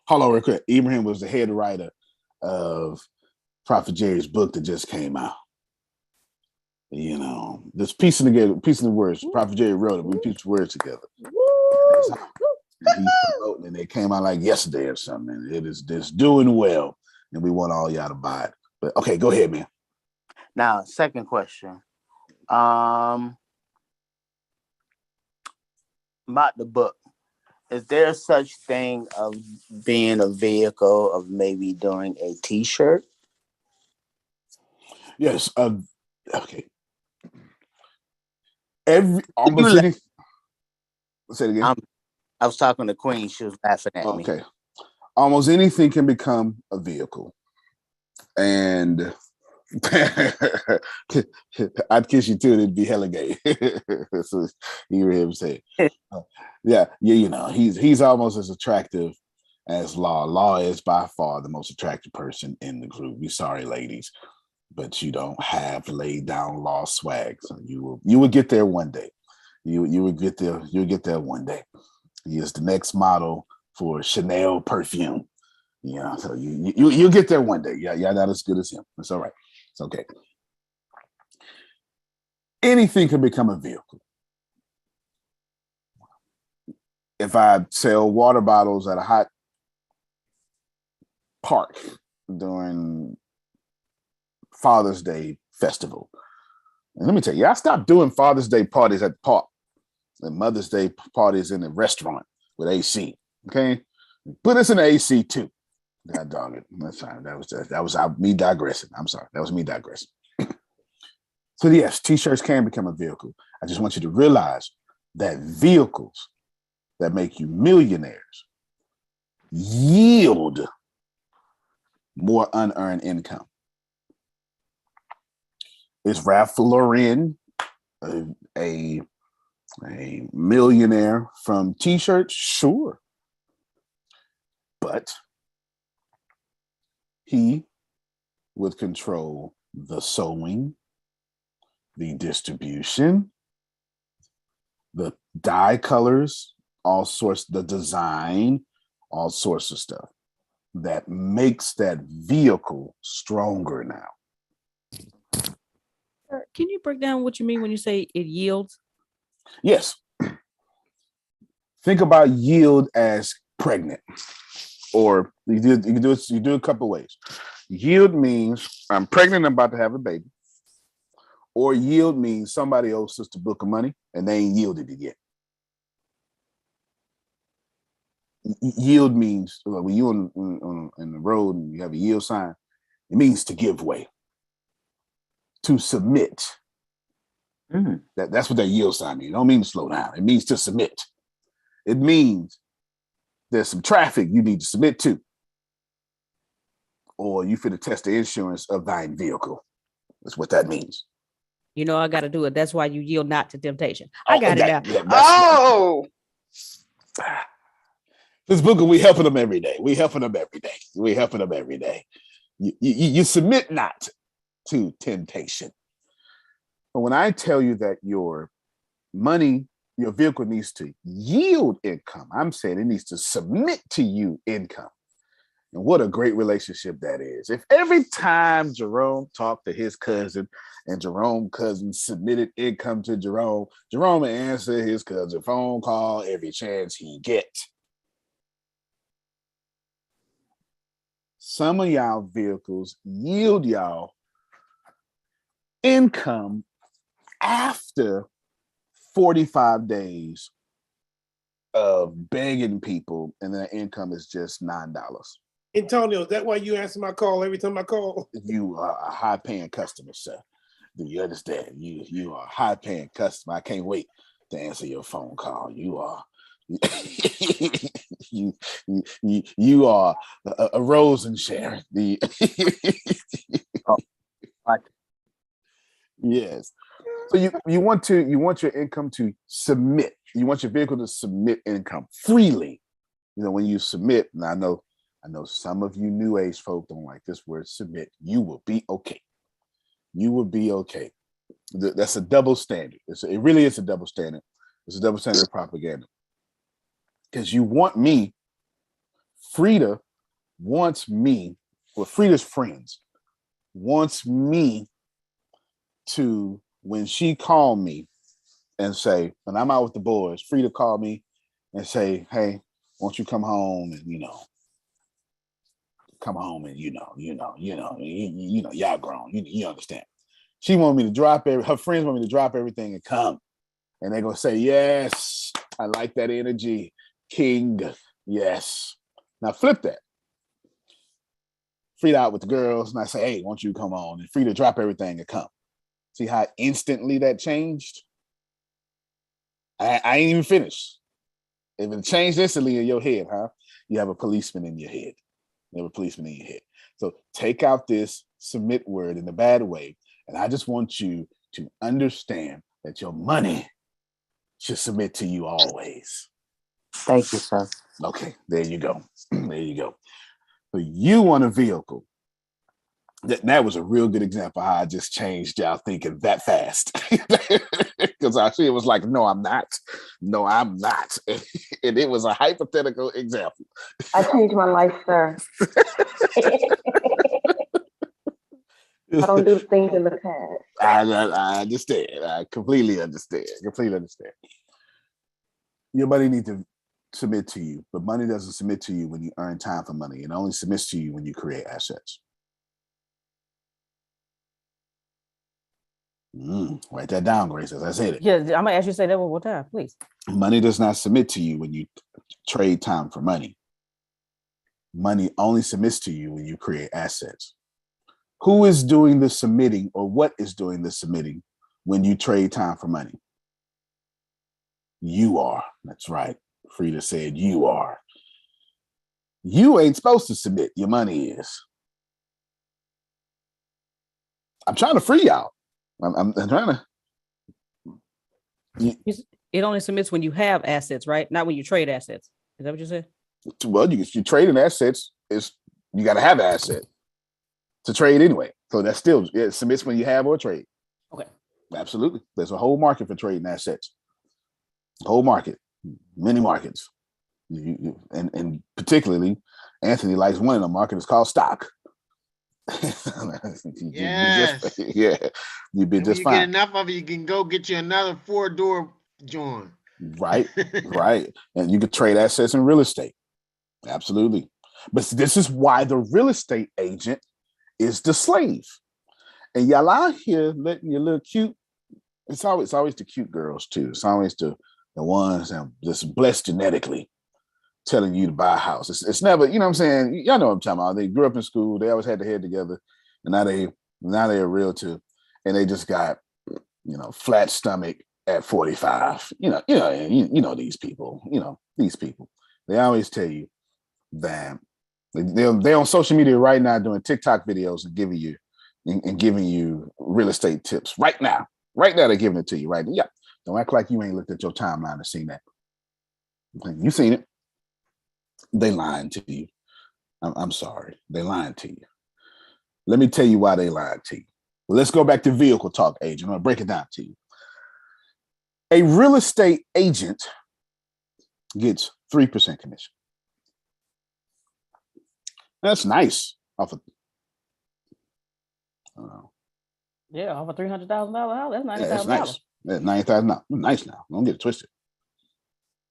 Hold on real quick. Abraham was the head writer of Prophet Jerry's book that just came out. You know, this piecing the words. Prophet Jerry wrote it. We pieced the words together. He's promoting, and it came out like yesterday or something. It is just doing well, and we want all y'all to buy it. But okay, go ahead, man. Now, second question. About the book. Is there such thing of being a vehicle of maybe doing a T-shirt? Yes. Okay. Almost any. Say it again. I was talking to Queen. She was laughing at me. Okay. Almost anything can become a vehicle, and I'd kiss you too, and it'd be hella gay. So you hear him say, yeah. You know, he's almost as attractive as Law. Law is by far the most attractive person in the group. We're sorry, ladies, but you don't have laid down Law swag. So you will get there one day. You will get there. You'll get there one day. He is the next model for Chanel perfume. Yeah, so you'll get there one day. Yeah, not as good as him. It's all right. It's okay. Anything can become a vehicle. If I sell water bottles at a hot park during Father's Day festival, and let me tell you, I stopped doing Father's Day parties at the park and Mother's Day parties in the restaurant with AC. Okay, put us in the AC too. God dog it. That's fine. That was me digressing. I'm sorry. That was me digressing. So yes, T-shirts can become a vehicle. I just want you to realize that vehicles that make you millionaires yield more unearned income. Is Ralph Lauren a millionaire from T-shirts? Sure. But he would control the sewing, the distribution, the dye colors, all sorts, the design, all sorts of stuff that makes that vehicle stronger now. Can you break down what you mean when you say it yields? Yes. Think about yield as pregnant. Or you do it a couple ways. Yield means I'm pregnant, I'm about to have a baby. Or yield means somebody owes us the book of money and they ain't yielded it yet. yield means when you're on the road and you have a yield sign, it means to give way, to submit. That's what that yield sign means. It don't mean to slow down. It means to submit. It means there's some traffic you need to submit to, or you fit to test the insurance of thine vehicle. That's what that means. You know, I got to do it. That's why you yield not to temptation. I got it now. This book, we helping them every day. You submit not to temptation. But when I tell you that your money, your vehicle needs to yield income, I'm saying it needs to submit to you income. And what a great relationship that is. If every time Jerome talked to his cousin and Jerome's cousin submitted income to Jerome would answer his cousin phone call every chance he gets. Some of y'all vehicles yield y'all income after 45 days of begging people, and their income is just $9. Antonio, is that why you answer my call every time I call? You are a high-paying customer, sir. Do you understand? You are a high-paying customer. I can't wait to answer your phone call. You are you are a Rose and Sharon. Yes. So you want your income to submit. You want your vehicle to submit income freely. You know, when you submit, and I know some of you new age folk don't like this word submit. You will be okay. You will be okay. That's a double standard. It really is a double standard. It's a double standard of propaganda. Because you want me, Frida wants me, well, Frida's friends wants me to, when she called me and say, when I'm out with the boys, Frida called me and say, hey, won't you come home and, y'all grown, you understand. She wanted me to drop her friends want me to drop everything and come. And they're going to say, yes, I like that energy, King. Yes. Now flip that. Frida out with the girls, and I say, hey, won't you come on? And Frida drop everything and come. See how instantly that changed? I ain't even finished. If it changed instantly in your head, huh? You have a policeman in your head. So take out this submit word in the bad way. And I just want you to understand that your money should submit to you always. Thank you, sir. Okay, there you go. So you want a vehicle. That was a real good example how I just changed y'all thinking that fast. Because actually it was like, no, I'm not. And it was a hypothetical example. I changed my life, sir. I don't do things in the past. I understand. I completely understand. Your money needs to submit to you, but money doesn't submit to you when you earn time for money. It only submits to you when you create assets. Write that down, Grace, as I said it. Yeah, I'm gonna ask you to say that one more time, please. Money does not submit to you when you trade time for money. Money only submits to you when you create assets. Who is doing the submitting, or what is doing the submitting when you trade time for money? You are. That's right. Frida said you are. You ain't supposed to submit. Your money is. I'm trying to free y'all. I'm trying to. It only submits when you have assets, right? Not when you trade assets. Is that what you said? Well, you trading assets you got to have an asset to trade anyway. So that's still it submits when you have or trade. Okay. Absolutely. There's a whole market for trading assets. Whole market, many markets, and particularly Anthony likes one of the market. It's called stock. Yes. You've been just fine. Get enough of it, you can go get you another 4-door joint. Right. And you can trade assets in real estate. Absolutely. But this is why the real estate agent is the slave. And y'all out here letting your little cute, it's always the cute girls too. It's always the ones that are just blessed genetically telling you to buy a house. It's never, you know what I'm saying? Y'all know what I'm talking about. They grew up in school. They always had their head together. And now they're a realtor, and they just got, flat stomach at 45. You know these people. They always tell you that they're on social media right now doing TikTok videos and giving you real estate tips right now. Right now, they're giving it to you right now. Yeah. Don't act like you ain't looked at your timeline and seen that. You seen it. They lying to you. I'm sorry. They lying to you. Let me tell you why they lied to you. Well, let's go back to vehicle talk, agent. I'm going to break it down to you. A real estate agent gets 3% commission. That's nice. Off of, yeah, off a $300,000 house, that's $90,000. Yeah, that's nice. That's $90,000. Nice now. Don't get it twisted.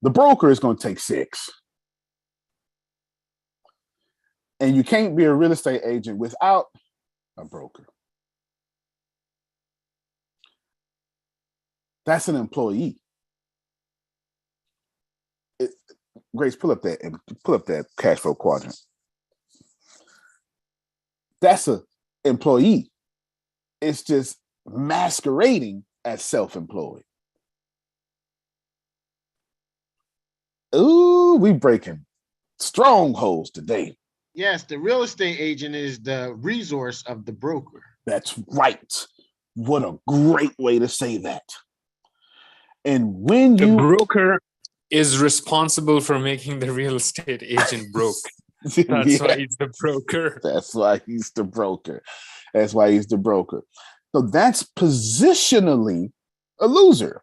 The broker is going to take 6. And you can't be a real estate agent without a broker. That's an employee. Grace, pull up that cash flow quadrant. That's an employee. It's just masquerading as self-employed. Ooh, we breaking strongholds today. Yes, the real estate agent is the resource of the broker. That's right. What a great way to say that. And when the broker is responsible for making the real estate agent broke. That's why he's the broker. That's why he's the broker. So that's positionally a loser.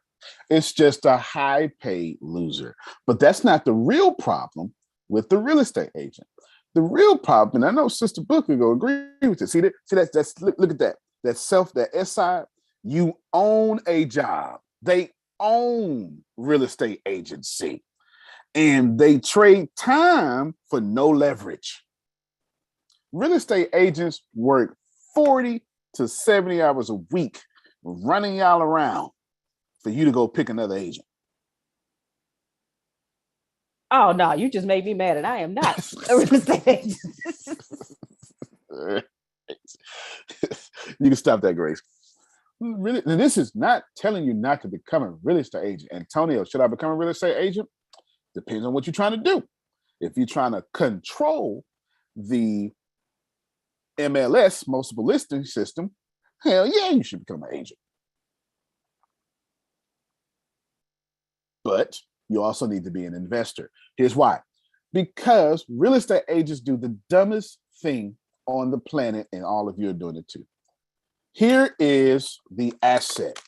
It's just a high paid loser. But that's not the real problem with the real estate agent. The real problem, and I know Sister Booker will agree with it. See that's look at that. That S side, you own a job. They own real estate agency. And they trade time for no leverage. Real estate agents work 40 to 70 hours a week running y'all around for you to go pick another agent. Oh, no, you just made me mad, and I am not a real estate agent. You can stop that, Grace. Really, and this is not telling you not to become a real estate agent. Antonio, should I become a real estate agent? Depends on what you're trying to do. If you're trying to control the MLS, multiple listing system, hell yeah, you should become an agent. But you also need to be an investor. Here's why. Because real estate agents do the dumbest thing on the planet, and all of you are doing it too. Here is the asset.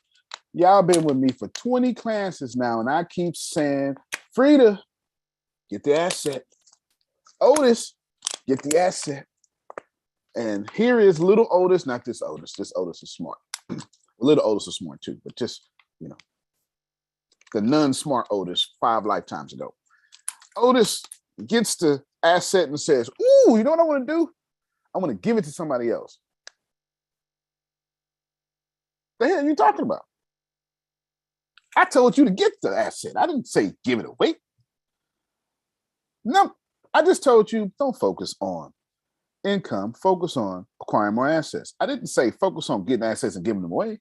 Y'all been with me for 20 classes now, and I keep saying, Frida, get the asset. Otis, get the asset. And here is little Otis, not this Otis. This Otis is smart. Little Otis is smart too, but just, the non-smart Otis 5 lifetimes ago. Otis gets the asset and says, ooh, you know what I want to do? I want to give it to somebody else. The hell are you talking about? I told you to get the asset. I didn't say give it away. No, I just told you don't focus on income, focus on acquiring more assets. I didn't say focus on getting assets and giving them away.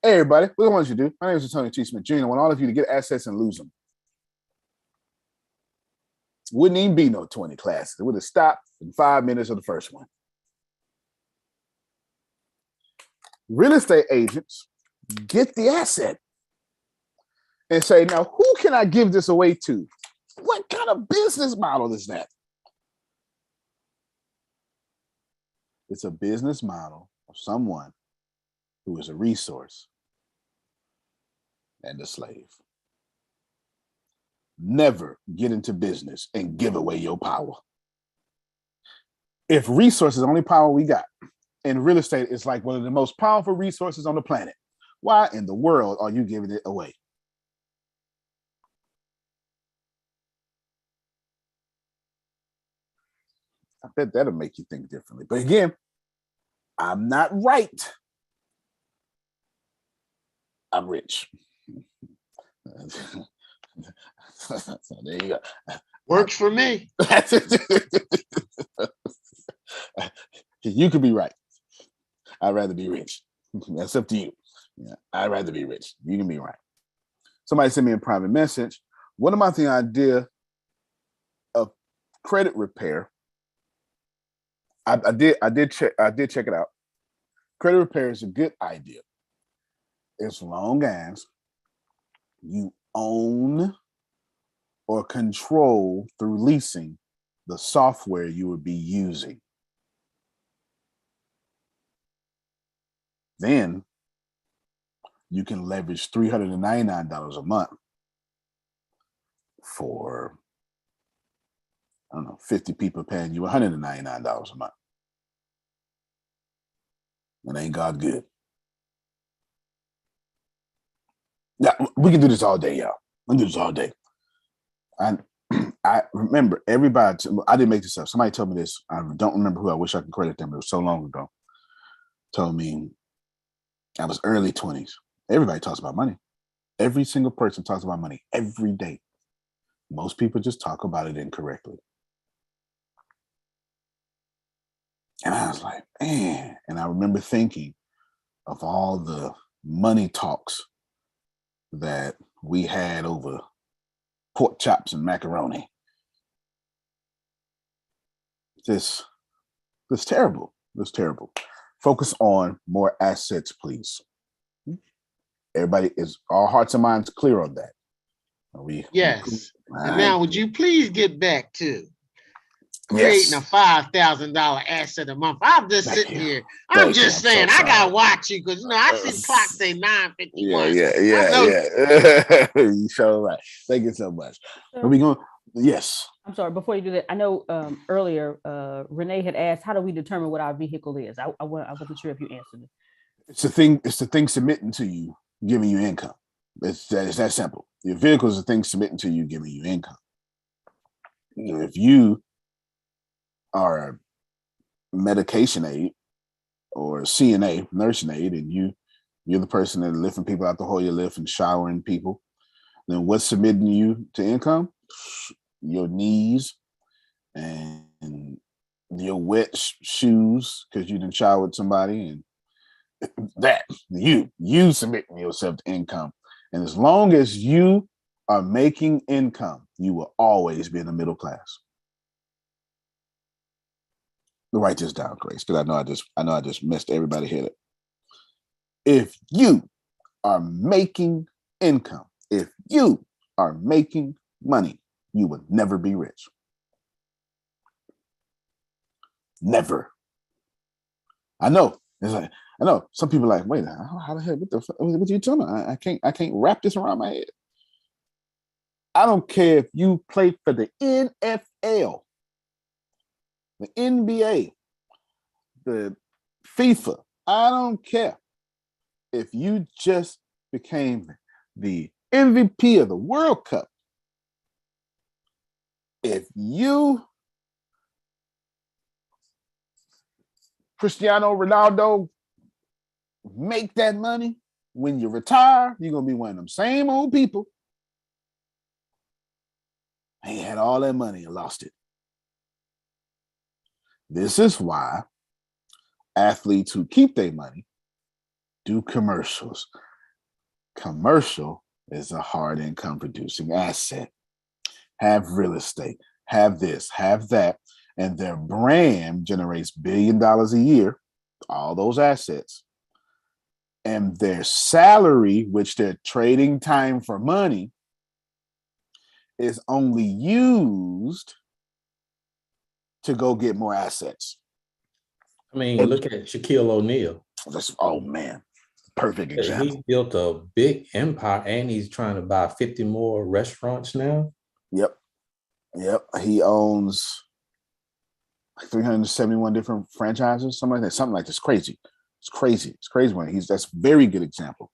Hey, everybody, what I want you to do, my name is Antonio T. Smith Jr. I want all of you to get assets and lose them. Wouldn't even be no 20 classes. It would have stopped in 5 minutes of the first one. Real estate agents get the asset and say, now, who can I give this away to? What kind of business model is that? It's a business model of someone who is a resource and a slave. Never get into business and give away your power. If resource is the only power we got, and real estate is like one of the most powerful resources on the planet, why in the world are you giving it away? I bet that'll make you think differently. But again, I'm not right. I'm rich. So there you go. Works for me. You could be right. I'd rather be rich. That's up to you. Yeah, I'd rather be rich. You can be right. Somebody sent me a private message. What about the idea of credit repair? I did check it out. Credit repair is a good idea as long as you own or control through leasing the software you would be using. Then you can leverage $399 a month for, I don't know, 50 people paying you $199 a month. And ain't God good? Yeah, we can do this all day, y'all. We can do this all day. I remember everybody, I didn't make this up. Somebody told me this. I don't remember who. I wish I could credit them. It was so long ago. Told me I was early 20s. Everybody talks about money. Every single person talks about money every day. Most people just talk about it incorrectly. And I was like, man. And I remember thinking of all the money talks that we had over pork chops and macaroni. This terrible. It's terrible. Focus on more assets, please. Everybody is, our hearts and minds clear on that. Yes. And now would you please get back to creating a $5,000 asset a month? I'm just sitting here. I'm just saying, I gotta watch you because I see the clock say 9:51. Yeah. You sure right. Thank you so much. Are we going? Yes. I'm sorry. Before you do that, I know earlier Renee had asked, "How do we determine what our vehicle is?" I wasn't sure if you answered it. It's the thing submitting to you, giving you income. It's that simple. Your vehicle is the thing submitting to you, giving you income. If you are a medication aid or a CNA, nursing aid, and you're the person that lifting people out the Hoyer lift and showering people, then what's submitting you to income? Your knees and your wet shoes because you didn't shower with somebody, and that you submitting yourself to income. And as long as you are making income, you will always be in the middle class. Write this down, Grace, because I know I just messed everybody head up. If you are making income, if you are making money, you will never be rich. Never. I know. I know. Some people are like, wait, how the hell? What are you talking about? I can't wrap this around my head. I don't care if you play for the NFL, the NBA, the FIFA. I don't care. If you just became the MVP of the World Cup, if you, Cristiano Ronaldo, make that money, when you retire, you're going to be one of them same old people. He had all that money and lost it. This is why athletes who keep their money do commercials. Commercial is a hard income producing asset. Have real estate, have this, have that, and their brand generates $1 billion a year, all those assets. And their salary, which they're trading time for money, is only used to go get more assets. I mean, look at Shaquille O'Neal. Oh man, perfect example. He built a big empire, and he's trying to buy 50 more restaurants now. Yep. He owns like 371 different franchises, something like that. Something like this. Crazy. It's crazy. That's a very good example.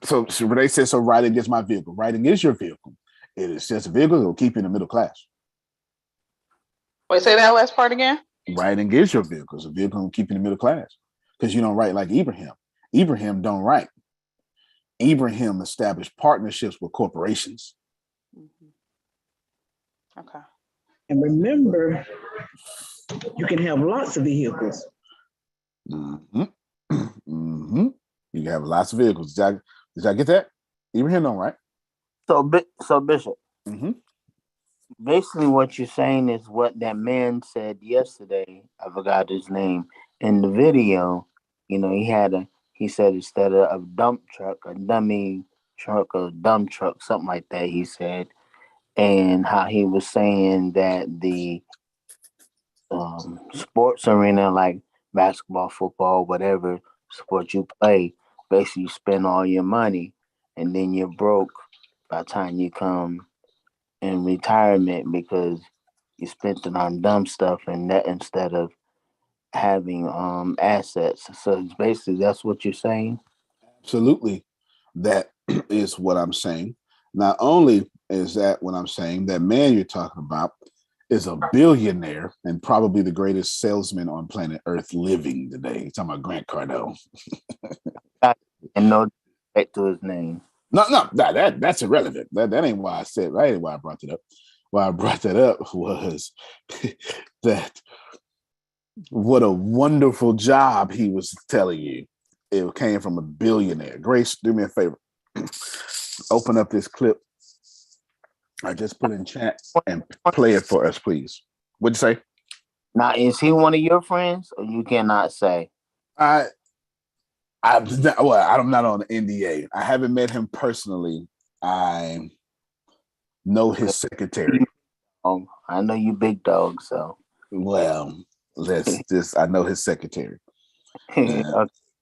So Renee says, so riding is my vehicle. Riding is your vehicle. It is just a vehicle that will keep you in the middle class. Wait, say that last part again. Riding is your vehicle. It's a vehicle that will keep you in the middle class. Because you don't write like Ibrahim. Ibrahim don't write. Ibrahim established partnerships with corporations. Okay. And remember, you can have lots of vehicles. Mm-hmm. Mm-hmm. You can have lots of vehicles. Did I get that? Ibrahim, all right. So Bishop, Mm-hmm. basically what you're saying is what that man said yesterday. I forgot his name in the video. You know, he said instead of a dump truck, a dummy truck, or dump truck, something like that. He said, and how he was saying that the sports arena, like basketball, football, whatever sport you play, basically you spend all your money and then you're broke by the time you come in retirement because you spent it on dumb stuff and that instead of having assets. So it's basically that's what you're saying. Absolutely. That is what I'm saying. Not only is that what I'm saying, that man you're talking about is a billionaire and probably the greatest salesman on planet Earth living today. He's talking about Grant Cardone. And no respect to his name. No, that's irrelevant. That ain't why I said, right? Why I brought it up. Why I brought that up was that what a wonderful job he was telling you. It came from a billionaire. Grace, do me a favor. Open up this clip I just put in chat and play it for us, please. What'd you say? Now, is he one of your friends, or you cannot say? I'm not on the NDA. I haven't met him personally. I know his secretary. Oh, I know you big dog, so. Well, I know his secretary. Okay.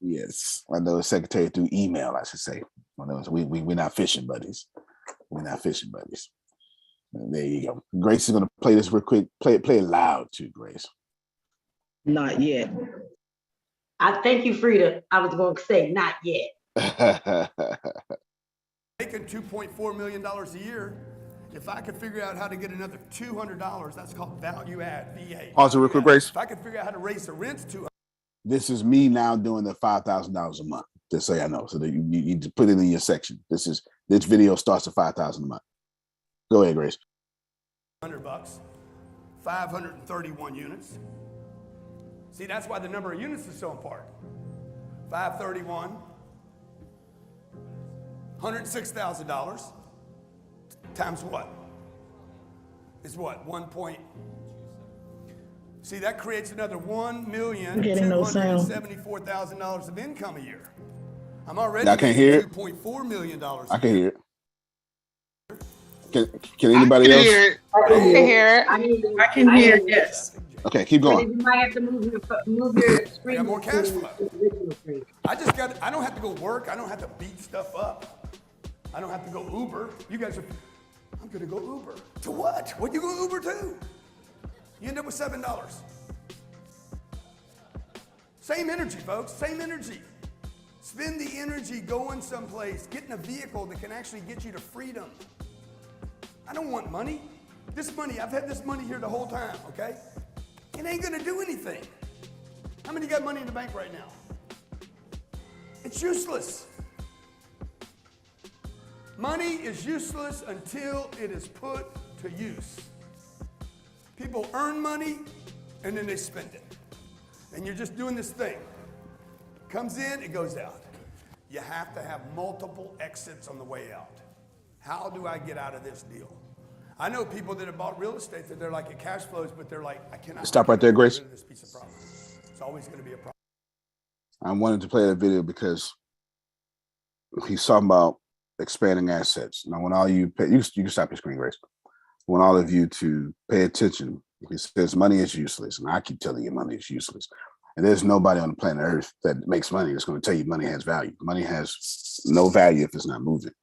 Yes, I know his secretary through email, I should say. We're not fishing buddies. We're not fishing buddies. And there you go. Grace is going to play this real quick. Play it loud too, Grace. Not yet. I thank you, Frida. I was going to say not yet. Making $2.4 million a year. If I could figure out how to get another $200, that's called value add, VA. Pause it real quick, Grace. If I could figure out how to raise the rents to. This is me now doing the $5,000 a month. Just so I know, so that you need to put it in your section. This video starts at $5,000 a month. Go ahead, Grace. $100, 531 units. See, that's why the number of units is so important. 531, $106,000 times what? Is what? 1 point. See, that creates another $1,274,000 of income a year. I'm already I can't hear it. $2.4 million. I can hear it. Can anybody else? I can hear it. I can hear it, yes. Okay, keep going. You might have to move your screen. I got more cash flow. I don't have to go work. I don't have to beat stuff up. I don't have to go Uber. You guys are, I'm gonna go Uber. To what? What you go Uber to? You end up with $7. Same energy, folks, same energy. Spend the energy going someplace, getting a vehicle that can actually get you to freedom. I don't want money. This money, I've had this money here the whole time, okay? It ain't gonna do anything. How many got money in the bank right now? It's useless. Money is useless until it is put to use. People earn money and then they spend it. And you're just doing this thing. Comes in, it goes out. You have to have multiple exits on the way out. How do I get out of this deal? I know people that have bought real estate that they're like, it cash flows, but they're like, I cannot. Stop right there, Grace. This piece of property. It's always going to be a problem. I wanted to play that video because he's talking about expanding assets. Now, when all you pay, you can stop your screen, Grace. I want all of you to pay attention. He says money is useless, and I keep telling you money is useless. And there's nobody on the planet Earth that makes money that's going to tell you money has value. Money has no value if it's not moving.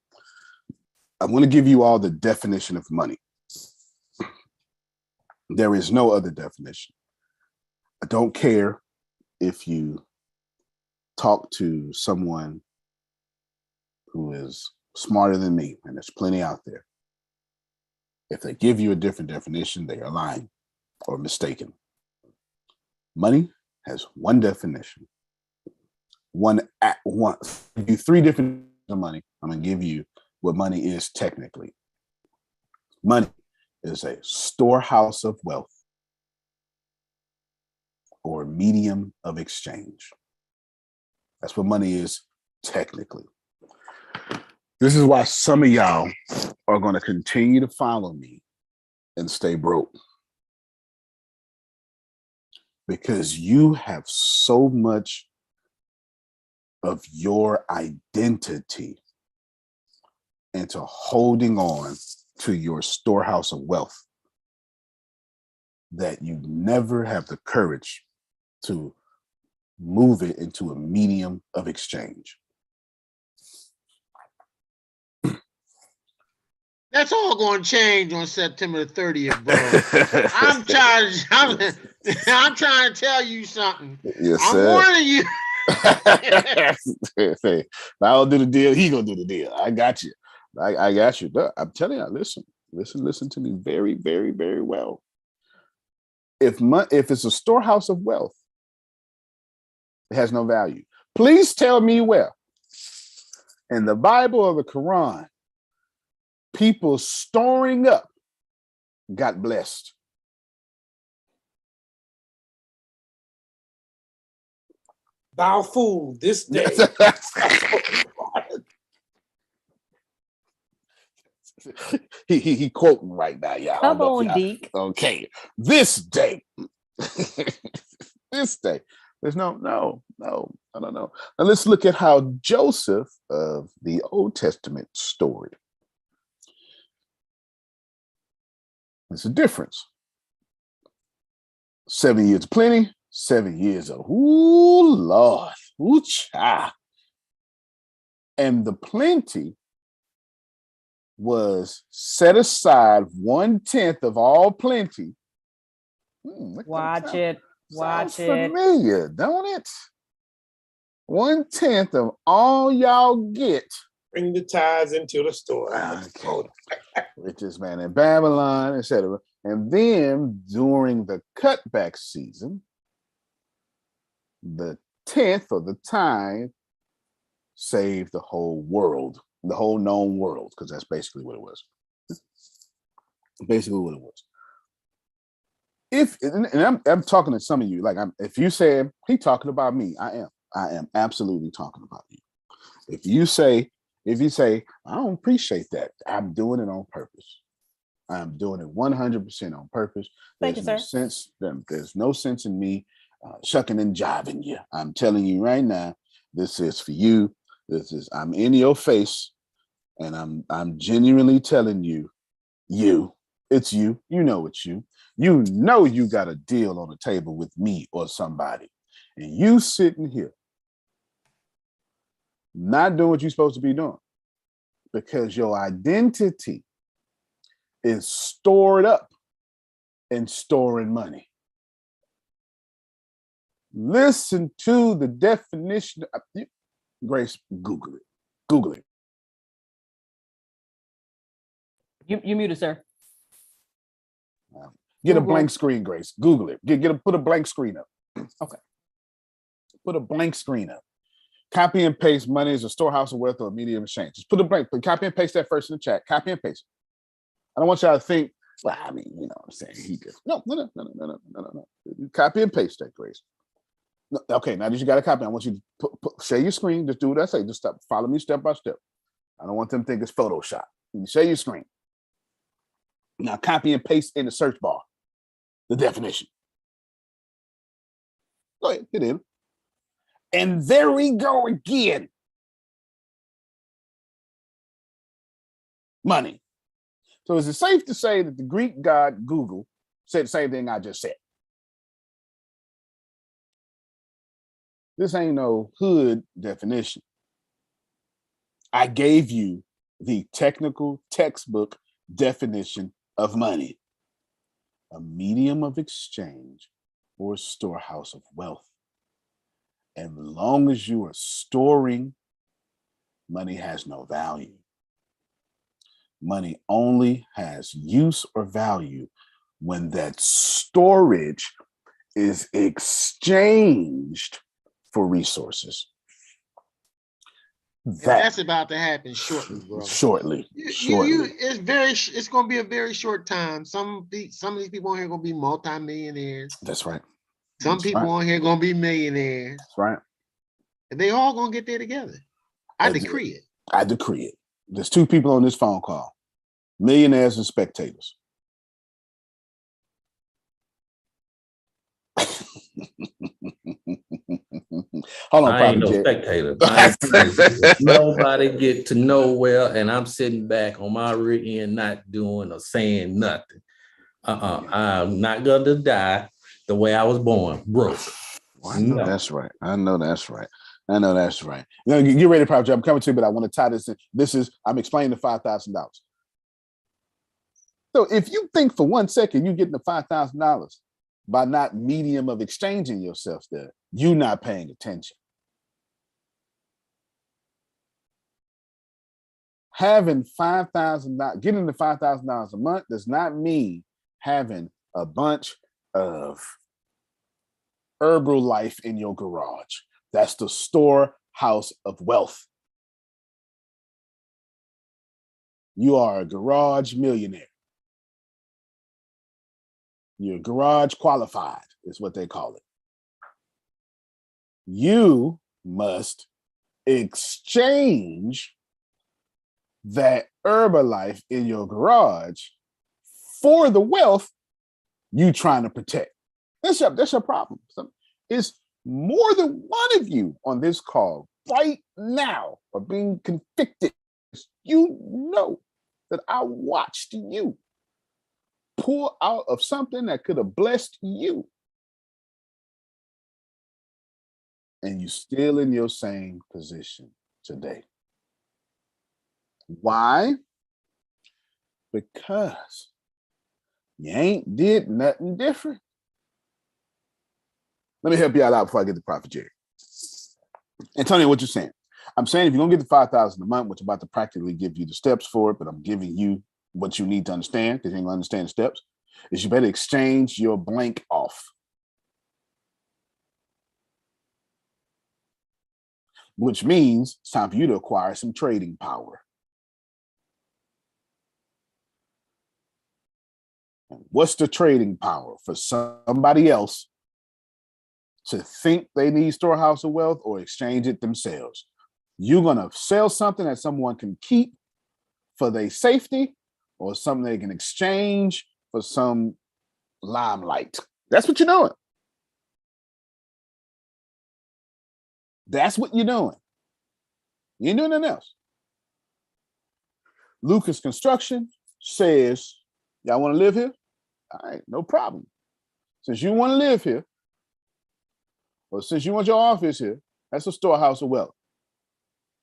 I'm going to give you all the definition of money. There is no other definition. I don't care if you talk to someone who is smarter than me, and there's plenty out there. If they give you a different definition, they are lying or mistaken. Money has one definition. Three different of money. I'm going to give you what money is technically. Money is a storehouse of wealth or medium of exchange. That's what money is technically. This is why some of y'all are going to continue to follow me and stay broke. Because you have so much of your identity into holding on to your storehouse of wealth that you never have the courage to move it into a medium of exchange. That's all going to change on September the 30th, bro. I'm trying to tell you something. Yes, I'm sir. warning you. If I don't do the deal, he gonna do the deal. I got you. I got you. I'm telling you, listen to me very, very, very well. If it's a storehouse of wealth, it has no value. Please tell me where in the Bible or the Quran, people storing up got blessed. Thou fool, this day. he quoting right now, y'all. Come on, Deke. Okay, this day, this day. There's no. Now let's look at how Joseph of the Old Testament story. There's a difference. 7 years of plenty, 7 years of ooh Lord, ooh child. And the plenty was set aside 1/10 of all plenty. Watch it. Sounds familiar, don't it? 1/10 of all y'all get. Bring the tithes into the store. Okay. Richest man in Babylon, etc. And then during the cutback season, the 10th or the tithe saved the whole world, the whole known world, because that's basically what it was. Basically what it was. I'm talking to some of you, like if you say he talking about me, I am absolutely talking about you. If you say, I don't appreciate that, I'm doing it on purpose. I'm doing it 100% on purpose. There's no sense in me shucking and jiving you. I'm telling you right now, this is for you. I'm in your face, and I'm genuinely telling you, it's you. You know it's you. You know you got a deal on the table with me or somebody, and you sitting here not doing what you're supposed to be doing because your identity is stored up in storing money. Listen to the definition. Grace, Google it. Google it. You muted, sir. Get a blank screen, Grace. Google it. Put a blank screen up. Okay. Put a blank screen up. Copy and paste money is a storehouse of wealth or a medium of exchange. Just put a blank, copy and paste that first in the chat. Copy and paste it. I don't want y'all to think, well, I mean, you know what I'm saying. He just no. Copy and paste that, Grace. No, okay, now that you got a copy, I want you to share your screen. Just do what I say. Just follow me step by step. I don't want them to think it's Photoshop. You share your screen. Now copy and paste in the search bar the definition. Go ahead, hit in. And there we go again. Money. So is it safe to say that the Greek god Google said the same thing I just said? This ain't no hood definition. I gave you the technical textbook definition of money. A medium of exchange or a storehouse of wealth. And as long as you are storing, money has no value. Money only has use or value when that storage is exchanged for resources. That's about to happen shortly, bro. Shortly. It's gonna be a very short time. Some of these people on here are gonna be multimillionaires. That's right. Some people on here are gonna be millionaires. That's right. And they all gonna get there together. I decree it. I decree it. There's 2 people on this phone call, millionaires and spectators. Hold on, I ain't no spectator. Nobody get to nowhere, and I'm sitting back on my rear end, not doing or saying nothing. I'm not gonna die the way I was born, broke. I know that's right. I know that's right. Now, get ready, Private J. I'm coming to you, but I want to tie this in. I'm explaining the $5,000. So if you think for 1 second you're getting the $5,000 by not medium of exchanging yourself there, you're not paying attention. Having $5,000, getting the $5,000 a month does not mean having a bunch of Herbalife in your garage. That's the storehouse of wealth. You are a garage millionaire. You're garage qualified, is what they call it. You must exchange that Herbalife in your garage for the wealth you trying to protect. That's your problem. It's more than one of you on this call right now are being convicted. You know that I watched you pull out of something that could have blessed you. And you still in your same position today. Why? Because you ain't did nothing different. Let me help you out before I get to Prophet Jerry. Antonio, what you're saying? I'm saying if you're gonna get the $5,000 a month, which I'm about to practically give you the steps for it, but I'm giving you what you need to understand, because you ain't gonna understand the steps, is you better exchange your blank off. Which means it's time for you to acquire some trading power. And what's the trading power for somebody else to think they need storehouse of wealth or exchange it themselves? You're gonna sell something that someone can keep for their safety, or something they can exchange for some limelight. That's what you're doing. That's what you're doing. You ain't doing nothing else. Lucas Construction says, y'all want to live here? All right, no problem. Since you want to live here, or since you want your office here, that's a storehouse of wealth.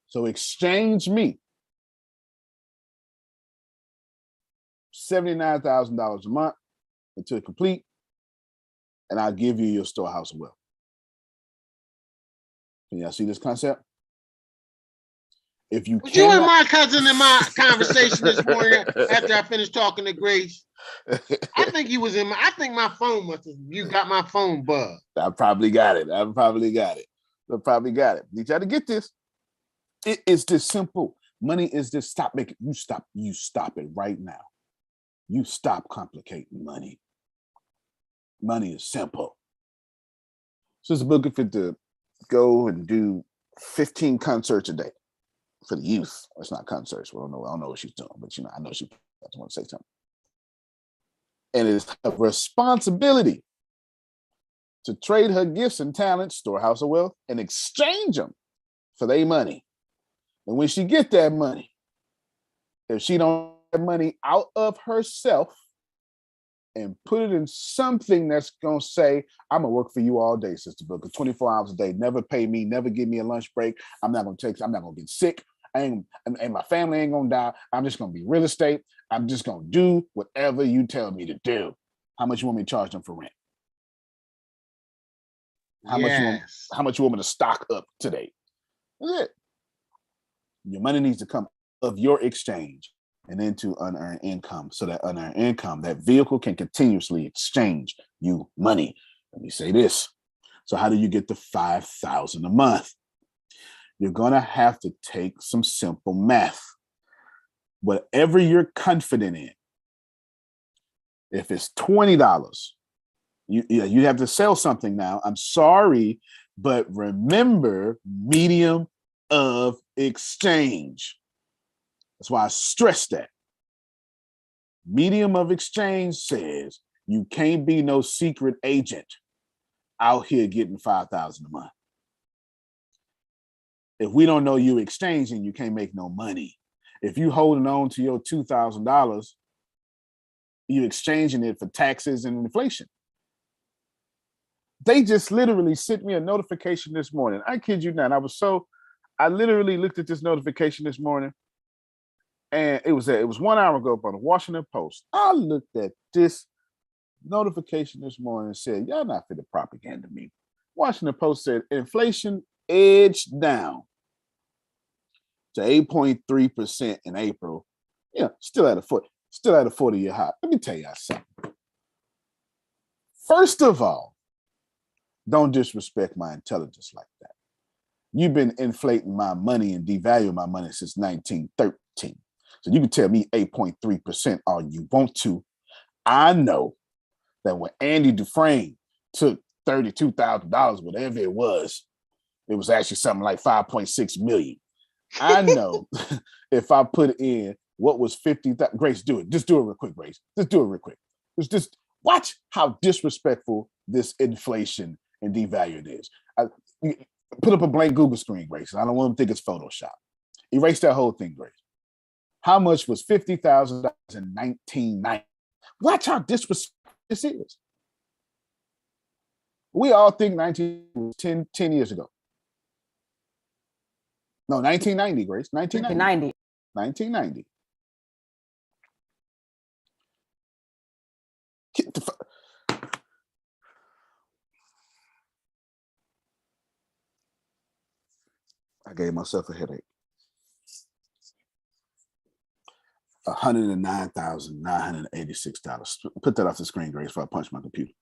So exchange me $79,000 a month until complete, and I'll give you your storehouse of wealth. Can y'all see this concept? If you was you and my cousin in my conversation this morning after I finished talking to Grace? I think he was in my, I think my phone must have, you got my phone bugged. I probably got it. I probably got it. Need y'all to get this. It is this simple. Money is this. Stop making, you stop it right now. You stop complicating money. Money is simple. Sister Booker fit to go and do 15 concerts a day for the youth. It's not concerts. Well, I don't know what she's doing, but I know she doesn't want to say something. And it's a responsibility to trade her gifts and talents, storehouse of wealth, and exchange them for their money. And when she get that money, if she don't get money out of herself and put it in something that's gonna say, I'm gonna work for you all day, Sister Booker, 24 hours a day, never pay me, never give me a lunch break. I'm not gonna get sick. And my family ain't gonna die. I'm just gonna be real estate. I'm just gonna do whatever you tell me to do. How much you want me to charge them for rent? How much you want me to stock up today? That's it. Your money needs to come of your exchange and into unearned income, so that unearned income, that vehicle can continuously exchange you money. Let me say this. So how do you get the $5,000 a month? you're going to have to take some simple math. Whatever you're confident in, if it's $20, you have to sell something now. I'm sorry, but remember medium of exchange. That's why I stress that. Medium of exchange says you can't be no secret agent out here getting $5,000 a month. If we don't know you exchanging, you can't make no money. If you holding on to your $2,000, you exchanging it for taxes and inflation. They just literally sent me a notification this morning. I kid you not. I literally looked at this notification this morning, and it was 1 hour ago on the Washington Post. I looked at this notification this morning and said, y'all not fit to propaganda me. Washington Post said inflation edged down to 8.3% in April. Yeah, still at a 40-year high. Let me tell y'all something. First of all, don't disrespect my intelligence like that. You've been inflating my money and devaluing my money since 1913. So you can tell me 8.3% all you want to. I know that when Andy Dufresne took $32,000, whatever it was actually something like 5.6 million. I know if I put in what was 50,000, Grace, do it. Just do it real quick, Grace. Just do it real quick. Just watch how disrespectful this inflation and devalue is. Put up a blank Google screen, Grace. I don't want them to think it's Photoshop. Erase that whole thing, Grace. How much was $50,000 in 1990? Watch how disrespectful this is. We all think 10 years ago. No, 1990, Grace. 1990. 1990. I gave myself a headache. $109,986. Put that off the screen, Grace, before I punch my computer.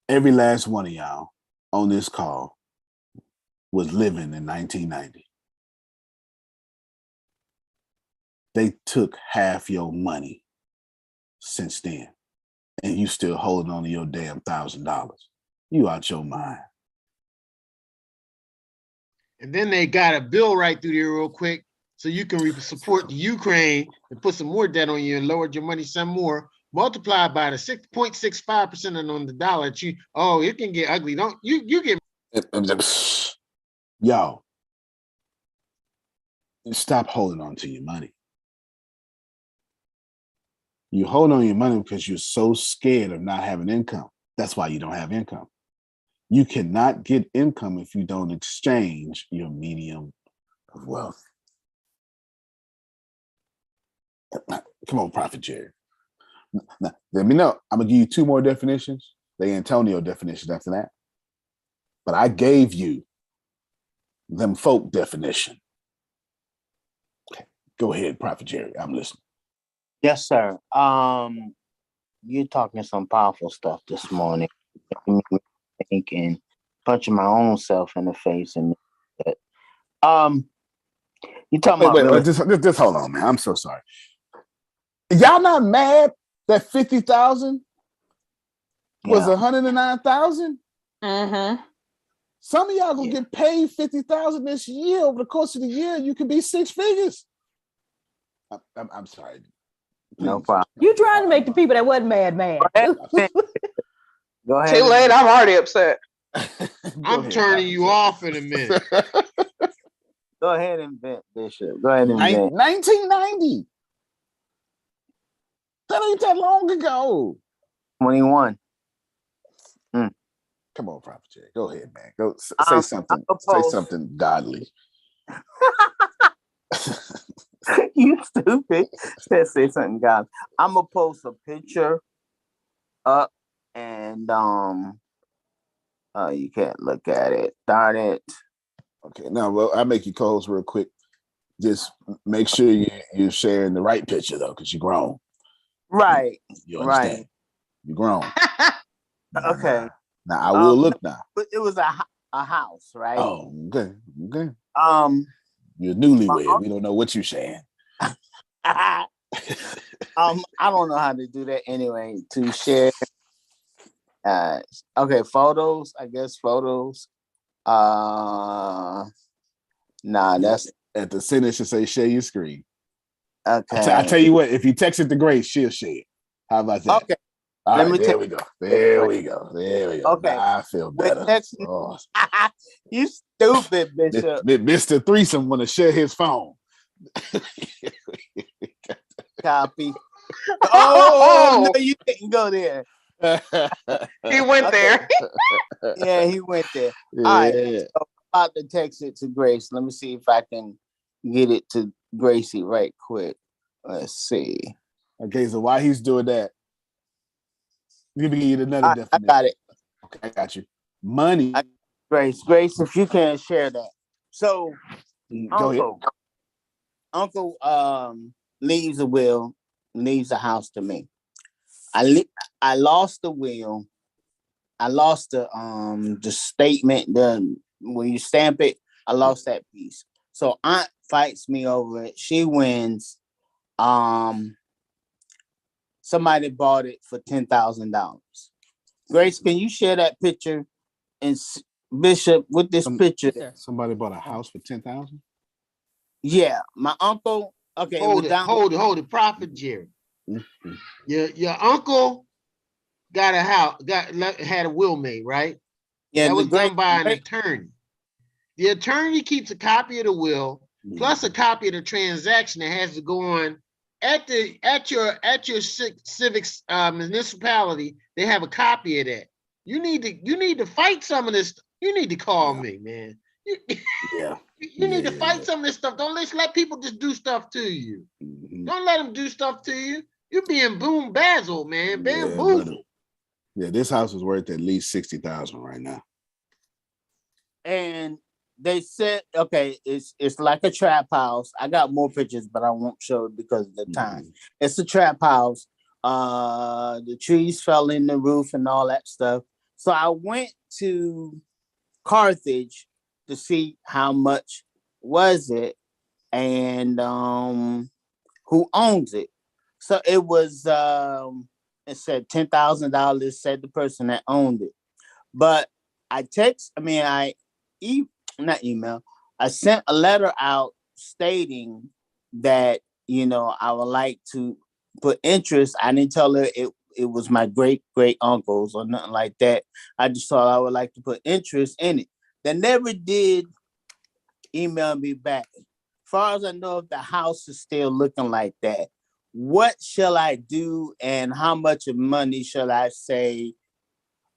Every last one of y'all on this call was living in 1990. They took half your money since then, and you still holding on to your damn $1,000. You out your mind. And then they got a bill right through there real quick so you can support the Ukraine and put some more debt on you and lowered your money some more. Multiplied by the 6.65% on the dollar. It can get ugly. Don't you get y'all stop holding on to your money. You hold on to your money because you're so scared of not having income. That's why you don't have income. You cannot get income if you don't exchange your medium of wealth. Come on, Prophet Jerry. Now, let me know. I'm gonna give you two more definitions. They Antonio definitions after that. But I gave you them folk definition. Okay, go ahead, Prophet Jerry. I'm listening. Yes, sir. You're talking some powerful stuff this morning. And punching my own self in the face and you talking about wait, just hold on, man. I'm so sorry. Y'all not mad that 50,000 was 109,000? Mm-hmm. Some of y'all gonna get paid 50,000 this year. Over the course of the year, you could be six figures. I'm sorry. Please. No problem. You trying to make the people that wasn't mad. Go ahead. Too late. I'm already upset. I'm turning you off in a minute. Go ahead and vent, Bishop. Go ahead and vent. 1990. That ain't that long ago. 21. Come on, Prophet Jay. Go ahead, man. Go say something. Say something godly. You stupid. Say something godly. I'm gonna post a picture up and you can't look at it. Darn it. Okay, now well, I'll make you co-host real quick. Just make sure you're sharing the right picture though, because you're grown. Right. You understand? Right. You're grown. Okay. Now I will look now. But it was a house, right? Oh, okay. You're newlywed. We don't know what you're saying. I don't know how to do that anyway. To share. Okay, photos. I guess photos. Nah, that's at the center. It should say share your screen. Okay. I tell you what, if you text it to Grace, she'll share. How about that? Okay. All right, there we go. There we go. Okay. Now I feel better. Oh. You stupid, Bishop. Mr. Threesome want to share his phone. Copy. Oh, no, you didn't go there. He went there. Yeah, he went there. Yeah. All right. So I'm about to text it to Grace. Let me see if I can get it to Gracie right quick. Let's see. Okay, so while he's doing that, let me give you another definition. I got it. Okay, I got you. Money. Grace, if you can share that. So, Uncle leaves a will, leaves a house to me. I lost the will. I lost the statement. When you stamp it, I lost that piece. So Aunt fights me over it. She wins. Somebody bought it for $10,000. Grace, can you share that picture? And Bishop, with this picture. Somebody bought a house for $10,000? Yeah, my uncle. Okay, hold it, Prophet Jerry. Mm-hmm. Your uncle got a house, had a will made, right? Yeah, that was done by an attorney. The attorney keeps a copy of the will plus a copy of the transaction that has to go on at your civic municipality. They have a copy of that. You need to fight some of this. You need to call me, man. You need to fight some of this stuff. Don't let people just do stuff to you. Mm-hmm. Don't let them do stuff to you. You're being boom-bazzled, man. Bamboozled. Yeah, this house is worth at least $60,000 right now. And they said, okay, it's like a trap house. I got more pictures, but I won't show it because of the time. Mm-hmm. It's a trap house. The trees fell in the roof and all that stuff. So I went to Carthage to see how much was it and who owns it. So it was it said $10,000, said the person that owned it. But I sent a letter out stating that, I would like to put interest. I didn't tell her it was my great uncles or nothing like that. I just thought I would like to put interest in it. They never did email me back. As far as I know, if the house is still looking like that, what shall I do and how much of money shall I say?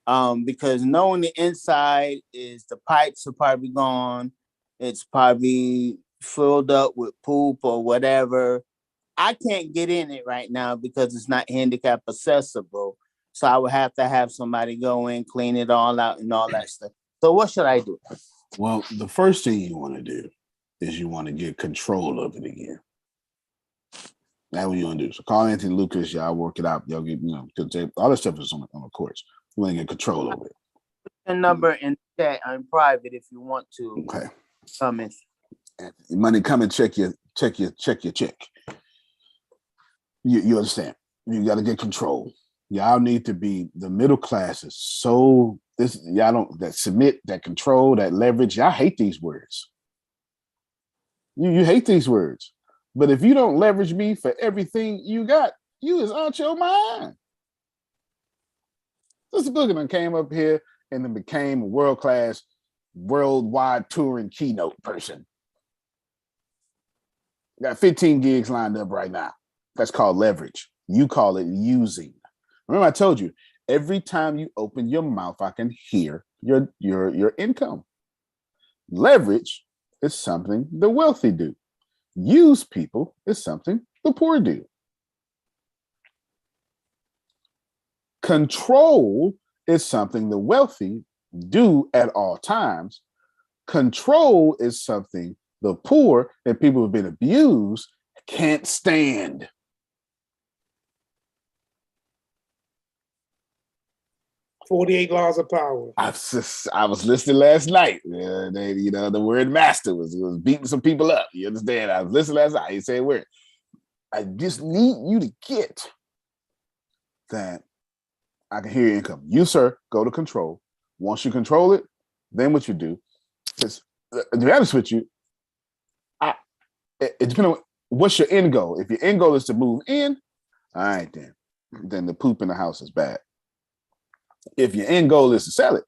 Because knowing the inside is the pipes are probably gone. It's probably filled up with poop or whatever. I can't get in it right now because it's not handicap accessible. So I would have to have somebody go in, clean it all out and all that stuff. So what should I do? Well, the first thing you want to do is you want to get control of it again. That's what you want to do. So call Anthony Lucas, y'all work it out. Y'all get, because all this stuff is on the courts. You want to get control over it. Put your number in chat in private if you want to. Okay. Come in. Money, come and check your check. You understand? You got to get control. Y'all need to be the middle classes. So y'all don't that submit, that control, that leverage. Y'all hate these words. You hate these words. But if you don't leverage me for everything you got, you is out your mind. Sister Boogeyman came up here and then became a world-class, worldwide touring keynote person. Got 15 gigs lined up right now. That's called leverage. You call it using. Remember, I told you, every time you open your mouth, I can hear your income. Leverage is something the wealthy do. Use people is something the poor do. Control is something the wealthy do at all times. Control is something the poor and people who've been abused can't stand. 48 laws of power. I was listening last night. The word master was beating some people up. You understand? I was listening last night. He said word. I just need you to get that I can hear your income. You, sir, go to control. Once you control it, then what you do. Because to be honest with you, it depends on what's your end goal. If your end goal is to move in, all right, then the poop in the house is bad. If your end goal is to sell it,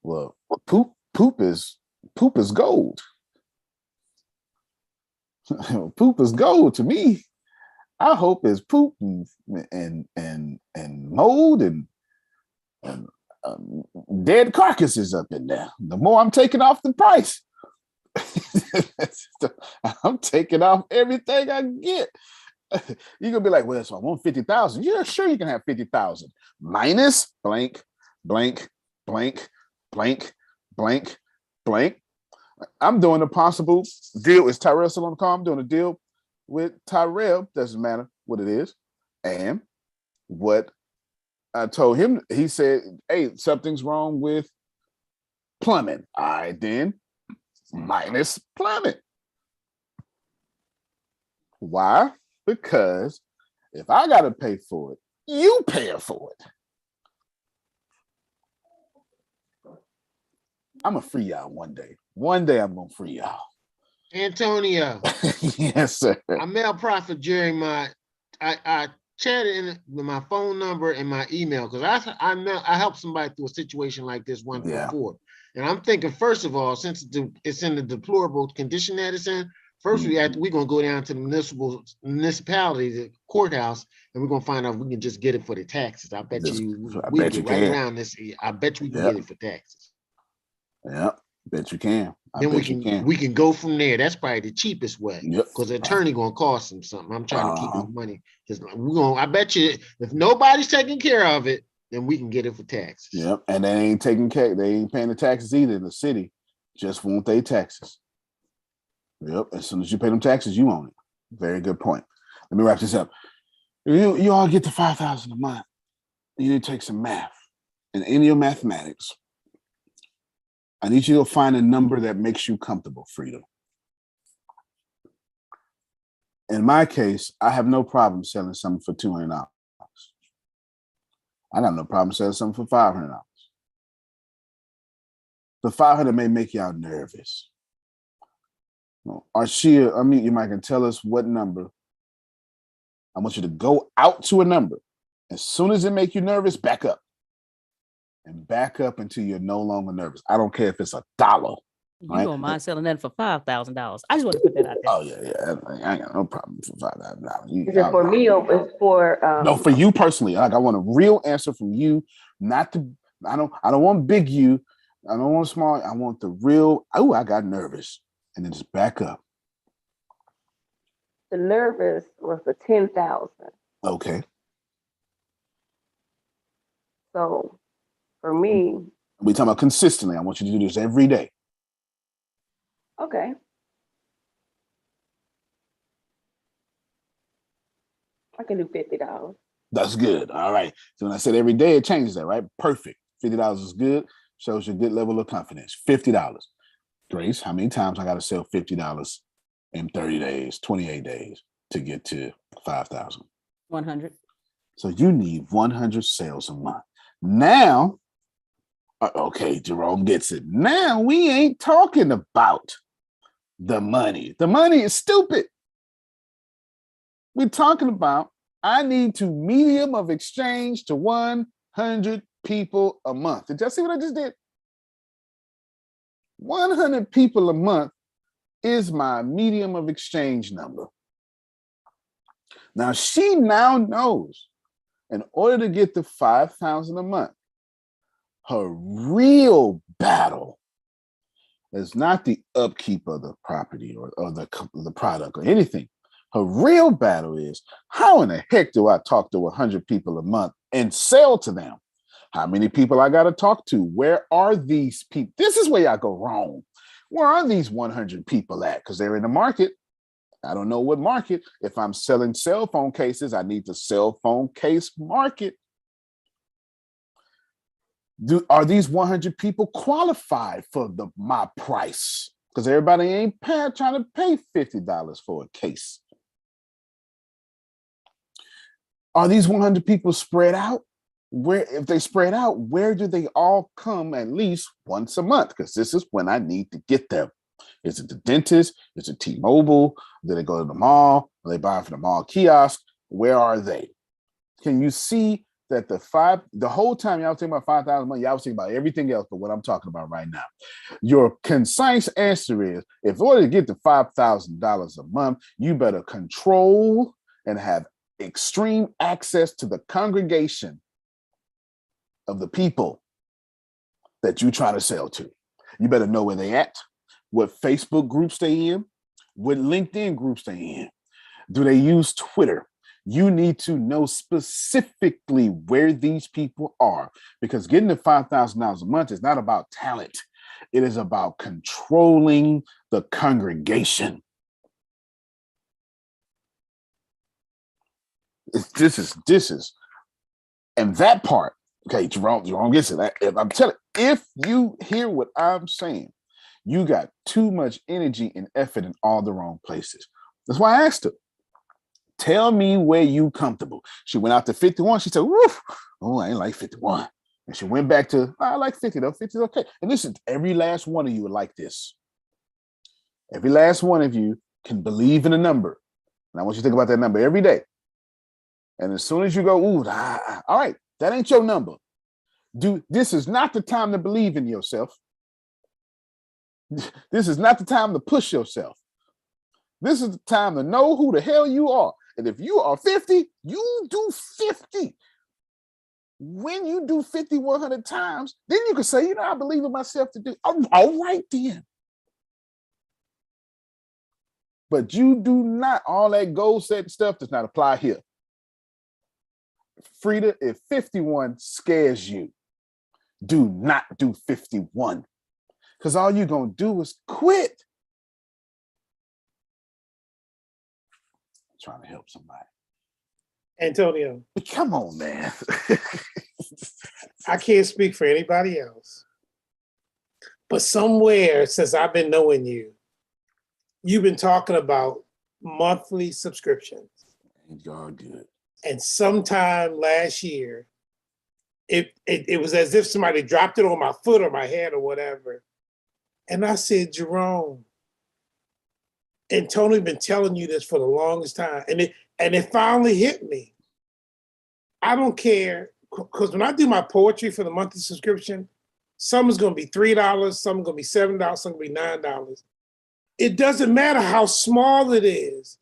well, poop is gold. Poop is gold to me. I hope it's poop and mold and dead carcasses up in there. The more I'm taking off the price, I'm taking off everything I get. You're gonna be like, well, so I want 50,000. Yeah, sure, you can have 50,000 minus blank, blank, blank, blank, blank, blank. I'm doing a possible deal. Is Tyrell still on the call? I'm doing a deal with Tyrell. Doesn't matter what it is. And what I told him, he said, hey, something's wrong with plumbing. All right, then minus plumbing. Why? Because if I got to pay for it, you paying for it. I'm going to free y'all one day. One day I'm going to free y'all. Antonio. Yes, sir. I mail Prophet Jeremiah. I chatted with my phone number and my email because I helped somebody through a situation like this once before. And I'm thinking, first of all, since it's in the deplorable condition that it's in, first we're going to go down to the municipality, the courthouse, and we're going to find out if we can just get it for the taxes. I bet you we get right around this. I bet you we can get it for taxes. Yeah, bet you can. Then we can go from there. That's probably the cheapest way. Because the attorney gonna cost him something. I'm trying to keep his money. I bet you if nobody's taking care of it, then we can get it for taxes. Yep. And they ain't taking care, they ain't paying the taxes either in the city. Just want their taxes. Yep. As soon as you pay them taxes, you own it. Very good point. Let me wrap this up. You all get to 5,000 a month. You need to take some math. And in your mathematics, I need you to find a number that makes you comfortable, Freedom. In my case, I have no problem selling something for $200. I got no problem selling something for $500. The $500 may make y'all nervous. Arshia, unmute your mic and tell us what number. I want you to go out to a number. As soon as it makes you nervous, back up. And back up until you're no longer nervous. I don't care if it's $1. You don't mind selling that for $5,000. I just want to put that out there. Oh, yeah. I ain't got no problem for $5,000. Is it for me or is for no, for you personally. Like, I want a real answer from you. Not to I don't want big you. I don't want small. I want the real. Oh, I got nervous. And then just back up. The nervous was for 10,000. Okay. So for me, we talking about consistently. I want you to do this every day. Okay. I can do $50. That's good. All right. So when I said every day, it changes that, right? Perfect. $50 is good. Shows you a good level of confidence. $50. Grace, how many times I got to sell $50 in 30 days, 28 days to get to 5,000? 100. So you need 100 sales a month. Now, okay, Jerome gets it. Now we ain't talking about the money. The money is stupid. We're talking about I need to medium of exchange to 100 people a month. Did y'all see what I just did? 100 people a month is my medium of exchange number. Now she now knows in order to get to 5,000 a month, her real battle is not the upkeep of the property or the product or anything. Her real battle is how in the heck do I talk to 100 people a month and sell to them? How many people I got to talk to? Where are these people? This is where y'all go wrong. Where are these 100 people at? Because they're in the market. I don't know what market. If I'm selling cell phone cases, I need the cell phone case market. Are these 100 people qualified for my price? Because everybody ain't trying to pay $50 for a case. Are these 100 people spread out? If they spread out, where do they all come at least once a month? Because this is when I need to get them. Is it the dentist? Is it T-Mobile? Do they go to the mall? Are they buying from the mall kiosk? Where are they? Can you see that the whole time y'all was thinking about 5,000 a month, y'all was thinking about everything else but what I'm talking about right now. Your concise answer is, if in order to get to $5,000 a month, you better control and have extreme access to the congregation of the people that you try to sell to. You better know where they at, what Facebook groups they in, what LinkedIn groups they in. Do they use Twitter? You need to know specifically where these people are, because getting to $5,000 a month is not about talent. It is about controlling the congregation. This is, and that part, okay, Jerome gets it. I'm telling you, if you hear what I'm saying, you got too much energy and effort in all the wrong places. That's why I asked her, tell me where you comfortable. She went out to 51. She said, woof, oh, I ain't like 51. And she went back to, I like 50 though. 50 is okay. And listen, every last one of you are like this. Every last one of you can believe in a number. And I want you to think about that number every day. And as soon as you go, ooh, all right, that ain't your number. This is not the time to believe in yourself. This is not the time to push yourself. This is the time to know who the hell you are. And if you are 50, you do 50. When you do 50 100 times, then you can say, I believe in myself to do. All right, then. But you do not, all that goal setting stuff does not apply here. Frida, if 51 scares you, do not do 51. Because all you're going to do is quit. I'm trying to help somebody. Antonio. Come on, man. I can't speak for anybody else. But somewhere since I've been knowing you, you've been talking about monthly subscriptions. God good. And sometime last year, it was as if somebody dropped it on my foot or my head or whatever. And I said, Jerome, and Tony been telling you this for the longest time. And it finally hit me. I don't care, because when I do my poetry for the monthly subscription, some is going to be $3, some is going to be $7, some going to be $9. It doesn't matter how small it is.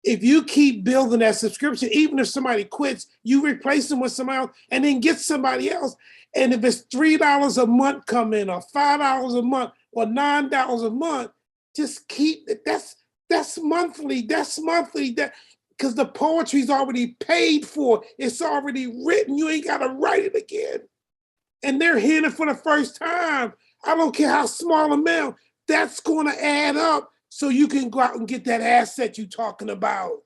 If you keep building that subscription, even if somebody quits, you replace them with somebody else and then get somebody else. And if it's $3 a month come in, or $5 a month, or $9 a month, just keep it. That's monthly. That's monthly. Because the poetry's already paid for. It's already written. You ain't got to write it again. And they're hearing it for the first time. I don't care how small amount. That's going to add up so you can go out and get that asset you're talking about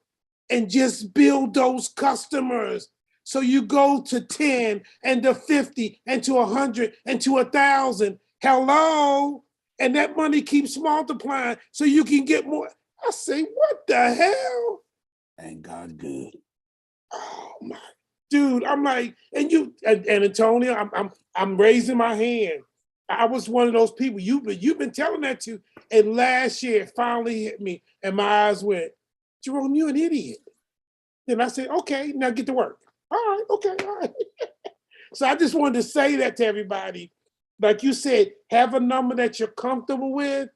and just build those customers. So you go to 10 and to 50 and to 100 and to 1,000. Hello? And that money keeps multiplying so you can get more. I say, what the hell? Ain't God good? Oh my, dude! I'm like, and Antonio, I'm raising my hand. I was one of those people you've been telling that to, and last year it finally hit me, and my eyes went, Jerome, you an idiot. Then I said, okay, now get to work. All right, okay, all right. So I just wanted to say that to everybody. Like you said, have a number that you're comfortable with,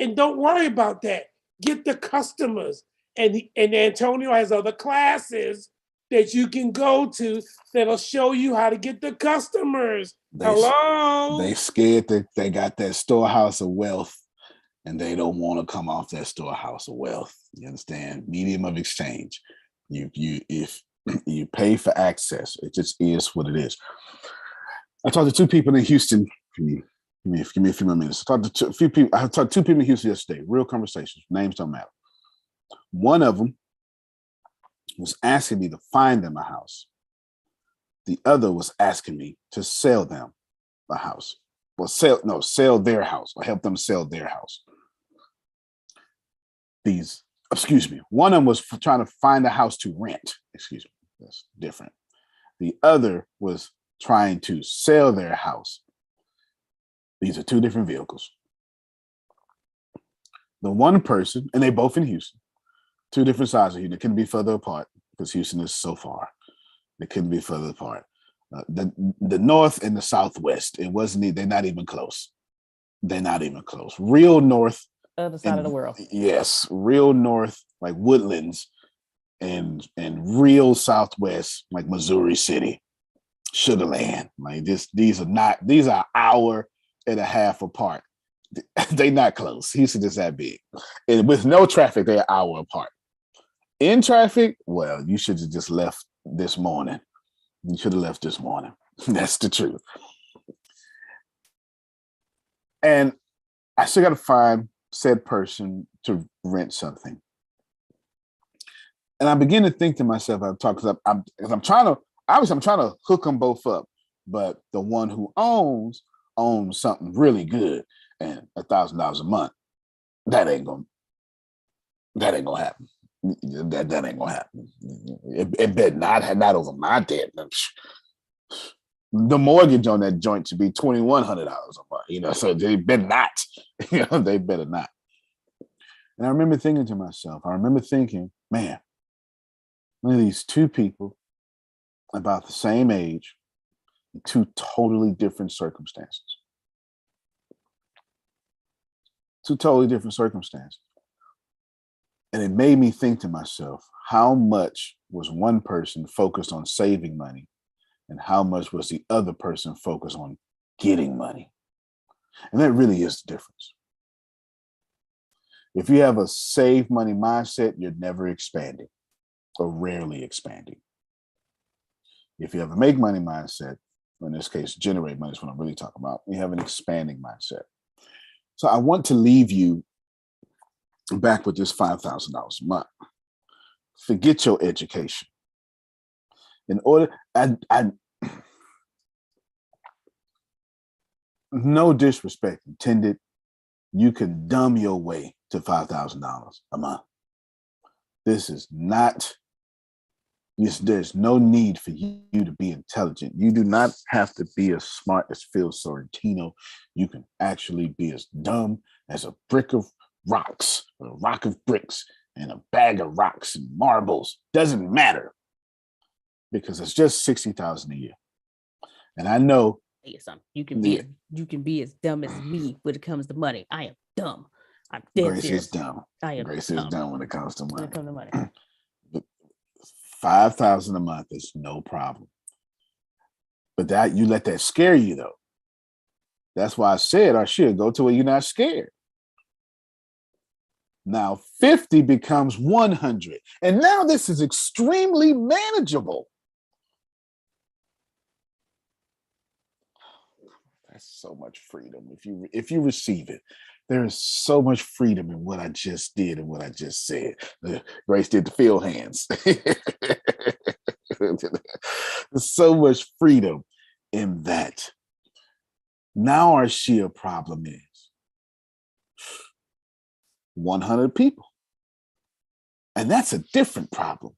and don't worry about that. Get the customers. And Antonio has other classes that you can go to that'll show you how to get the customers. Hello? They scared that they got that storehouse of wealth and they don't want to come off that storehouse of wealth. You understand? Medium of exchange. If you pay for access, it just is what it is. I talked to two people in Houston. Give me a few more minutes. I talked to two people in Houston yesterday. Real conversations. Names don't matter. One of them was asking me to find them a house The other was asking me to sell them a house. Well, sell their house or help them sell their house. One of them was trying to find a house to rent. Excuse me, that's different. The other was trying to sell their house. These are two different vehicles. The one person, and they both in Houston, two different sides of Houston. It couldn't be further apart because Houston is so far. They couldn't be further apart. The north and the southwest. They're not even close. They're not even close. Real north. Other side of the world. Yes, real north, like Woodlands, and real southwest, like Missouri City, Sugar Land. Like these are an hour and a half apart. They're not close. Houston is that big. And with no traffic, they're an hour apart. In traffic, well, you should have just left this morning. You should have left this morning. That's the truth. And I still got to find said person to rent something. And I begin to think to myself, I'm trying to hook them both up, but the one who owns something really good, and $1,000 a month, that ain't gonna happen. That ain't gonna happen. It better not over my debt. The mortgage on that joint should be $2,100 a month. So they better not. They better not. And I remember thinking to myself, man, look at these two people about the same age, in two totally different circumstances. Two totally different circumstances. And it made me think to myself, how much was one person focused on saving money and how much was the other person focused on getting money? And that really is the difference. If you have a save money mindset, you're never expanding or rarely expanding. If you have a make money mindset, in this case, generate money is what I'm really talking about, you have an expanding mindset. So I want to leave you back with this $5,000 a month. Forget your education. In order, no disrespect intended, you can dumb your way to $5,000 a month. There's no need for you to be intelligent. You do not have to be as smart as Phil Sorrentino. You can actually be as dumb as a brick of rocks, a rock of bricks, and a bag of rocks and marbles. Doesn't matter, because it's just $60,000 a year. And I know you can be as dumb as me when it comes to money. I am dumb. I'm dead Grace serious. is dumb. I am Grace dumb. is dumb when it comes to money. When it comes to money. $5,000 a month is no problem. But that you let that scare you though. That's why I said I should go to where you're not scared. Now 50 becomes 100. And now this is extremely manageable. That's so much freedom. If you receive it, there is so much freedom in what I just did and what I just said. Grace did the field hands. There's so much freedom in that. Now our sheer problem is 100 people. And that's a different problem.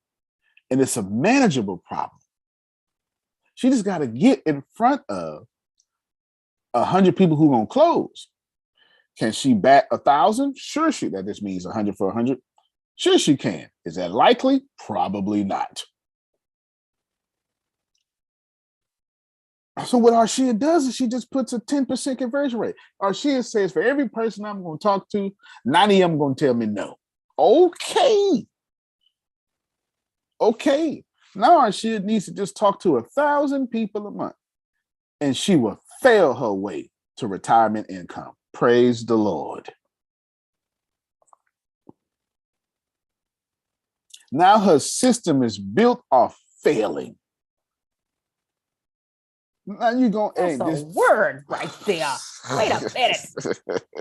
And it's a manageable problem. She just got to get in front of 100 people who are going to close. Can she bat 1,000? Sure, that just means 100 for 100. Sure, she can. Is that likely? Probably not. So what Arshia does is she just puts a 10% conversion rate. Arshia says for every person I'm going to talk to, 90 of them going to tell me no. Okay. Now Arshia needs to just talk to 1,000 people a month, and she will fail her way to retirement income. Praise the Lord. Now her system is built off failing. Now you go. That's a word right there. Wait a minute.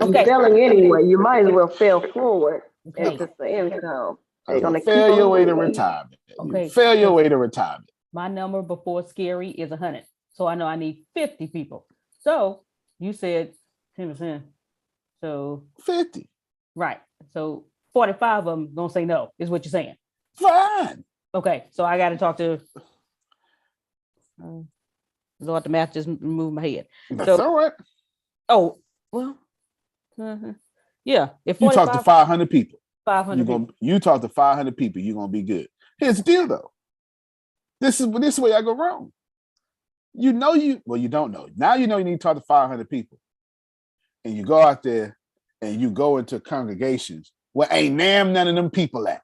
Okay. Failing anyway, you might as well fail forward. Okay. It's just the income. Fail your way to retirement. Okay. Fail your way to retirement. My number before scary is 100. So I know I need 50 people. So you said 10%. So 50. Right. So 45 of them gonna say no, is what you're saying. Fine. Okay. So I got to talk to Lord, the math just moved my head. That's all right. Oh, well, yeah. If you talk to 500 people, 500 people. You talk to 500 people, you're gonna be good. Here's the deal, though. This is where I go wrong. You don't know. Now you know you need to talk to 500 people, and you go out there and you go into congregations where ain't none of them people at,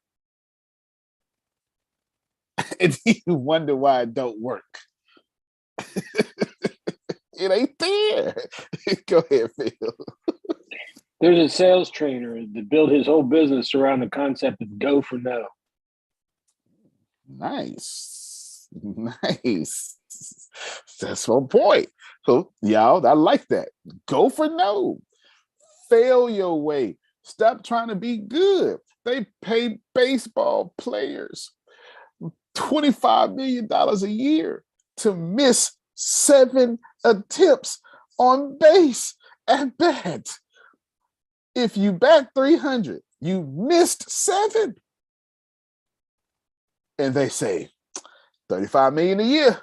and you wonder why it don't work. It ain't there. Go ahead, Phil. There's a sales trainer that built his whole business around the concept of go for no. Nice. That's one point. So, y'all, I like that. Go for no. Fail your way. Stop trying to be good. They pay baseball players $25 million a year to miss 7 attempts on base at bat. If you bat 300, you missed 7. And they say $35 million a year.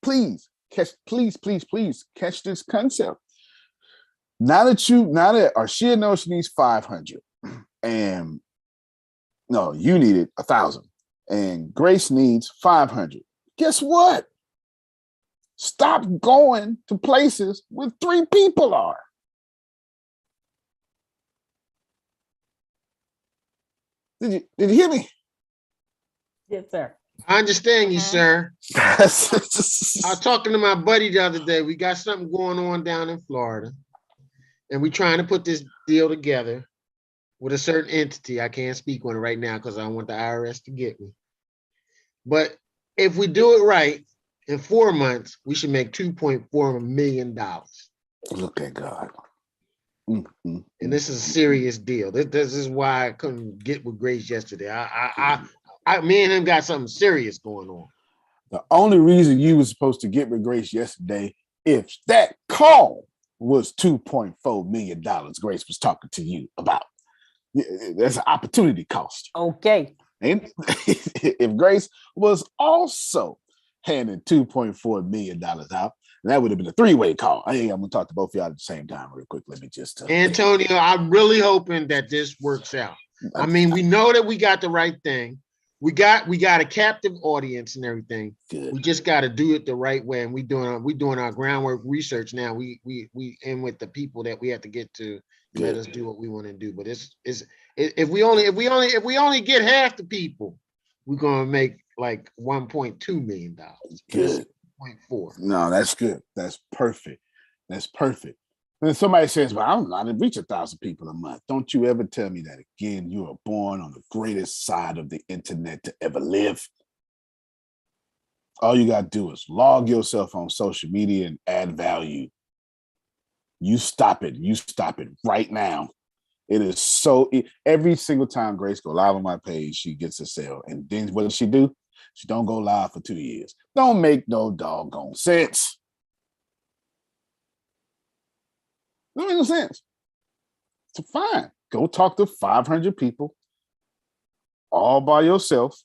Please catch this concept. Now that Arshia knows she needs 500, and no, you needed 1,000, and Grace needs 500. Guess what? Stop going to places where 3 people are. Did you hear me? Yes, sir. I understand you, sir. I was talking to my buddy the other day. We got something going on down in Florida, and we're trying to put this deal together with a certain entity. I can't speak on it right now because I don't want the IRS to get me. But if we do it right, in 4 months, we should make $2.4 million. Look at God. And this is a serious deal. This is why I couldn't get with Grace yesterday. Me and him got something serious going on. The only reason you were supposed to get with Grace yesterday, if that call was $2.4 million Grace was talking to you about. That's an opportunity cost. Okay. And if Grace was also handing $2.4 million out, that would have been a 3-way call. Hey, I'm gonna talk to both of y'all at the same time real quick. Let me just Antonio, I'm really hoping that this works out. I mean, we know that we got the right thing. We got a captive audience and everything. Good. We just got to do it the right way, and we doing our groundwork research now. We in with the people that we have to get to let us do what we want to do. But if we only get half the people, we're gonna make like $1.2 million. Good. 0.4. No, that's good. That's perfect. That's perfect. And somebody says, well, I didn't reach 1,000 people a month. Don't you ever tell me that again. You are born on the greatest side of the internet to ever live. All you got to do is log yourself on social media and add value. You stop it. You stop it right now. It is so, every single time Grace go live on my page, she gets a sale. And then what does she do? She don't go live for 2 years. Don't make no doggone sense. Don't make no sense. So fine. Go talk to 500 people all by yourself,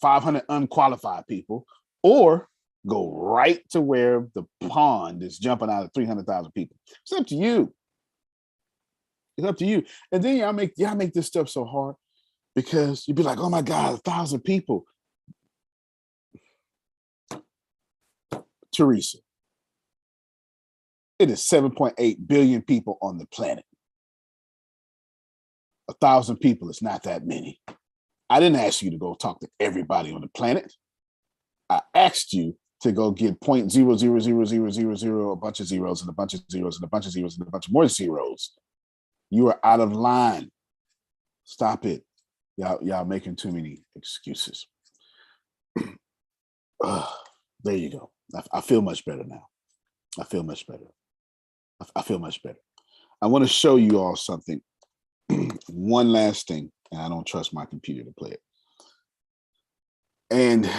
500 unqualified people, or go right to where the pond is jumping out of 300,000 people. It's up to you. It's up to you. And then y'all make this stuff so hard because you'd be like, oh my God, 1,000 people. Teresa, it is 7.8 billion people on the planet. 1,000 people is not that many. I didn't ask you to go talk to everybody on the planet. I asked you to go get 0.00000, a bunch of zeros and a bunch of zeros and a bunch of zeros and a bunch of more zeros. You are out of line. Stop it. Y'all making too many excuses. There you go. I feel much better now. I feel much better. I feel much better. I want to show you all something one last thing, and I don't trust my computer to play it. And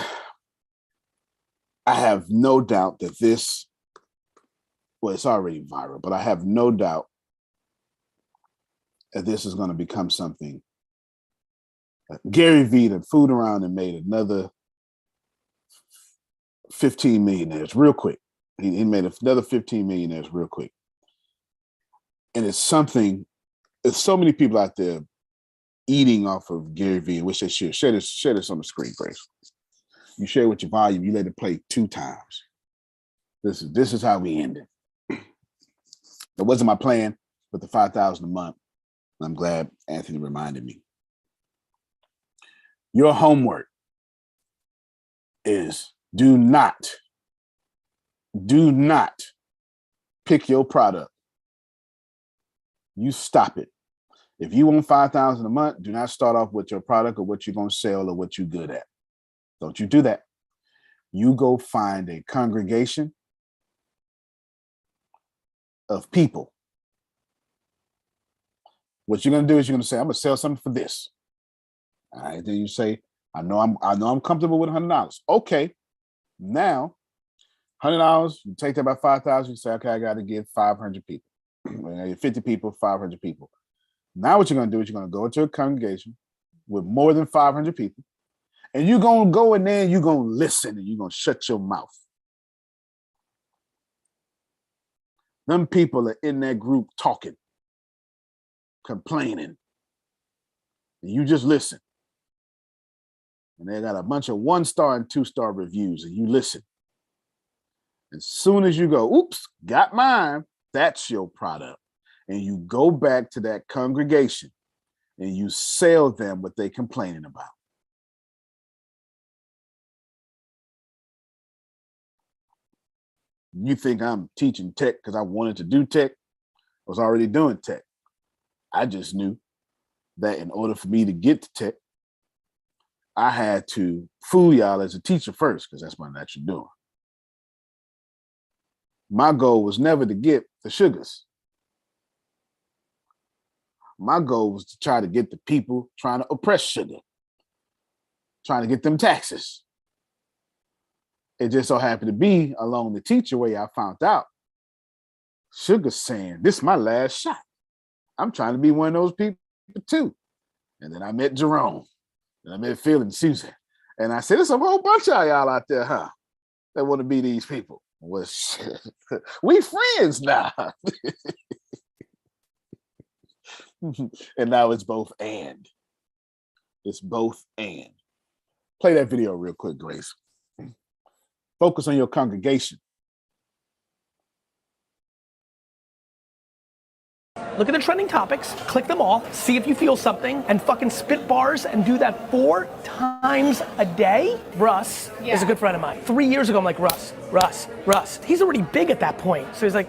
I have no doubt that this, well, it's already viral, but I have no doubt that this is going to become something. Gary Vee that fooled around and made another 15 millionaires real quick. He made another 15 millionaires real quick. And it's something, there's so many people out there eating off of Gary Vee. I wish they should. Share this on the screen, Grace. You share with your volume, you let it play 2 times. This is how we end it. It wasn't my plan, but the $5,000 a month. I'm glad Anthony reminded me. Your homework is do not pick your product. You stop it. If you want $5,000 a month, do not start off with your product or what you're going to sell or what you're good at. Don't you do that. You go find a congregation of people. What you're going to do is you're going to say, I'm going to sell something for this. All right, then you say, I know I'm comfortable with $100. Okay, now $100, you take that by 5,000, you say, okay, I got to give 500 people. 50 people, 500 people. Now what you're going to do is you're going to go into a congregation with more than 500 people, and you're going to go in there and you're going to listen and you're going to shut your mouth. Them people are in that group talking, complaining, and you just listen. And they got a bunch of 1-star and 2-star reviews, and you listen. As soon as you go, oops, got mine, that's your product. And you go back to that congregation and you sell them what they're complaining about. You think I'm teaching tech because I wanted to do tech? I was already doing tech. I just knew that in order for me to get to tech, I had to fool y'all as a teacher first, because that's what I'm actually doing. My goal was never to get the sugars. My goal was to try to get the people trying to oppress sugar, trying to get them taxes. It just so happened to be along the teacher way I found out Sugar's saying, this is my last shot. I'm trying to be one of those people too. And then I met Jerome, and I met Phil and Susan. And I said, there's a whole bunch of y'all out there, huh, that want to be these people. Well, we friends now. And now it's both and. It's both and. Play that video real quick, Grace. Focus on your congregation. Look at the trending topics, click them all, see if you feel something, and fucking spit bars and do that 4 times a day. Russ is a good friend of mine. 3 years ago, I'm like, Russ. He's already big at that point. So he's like,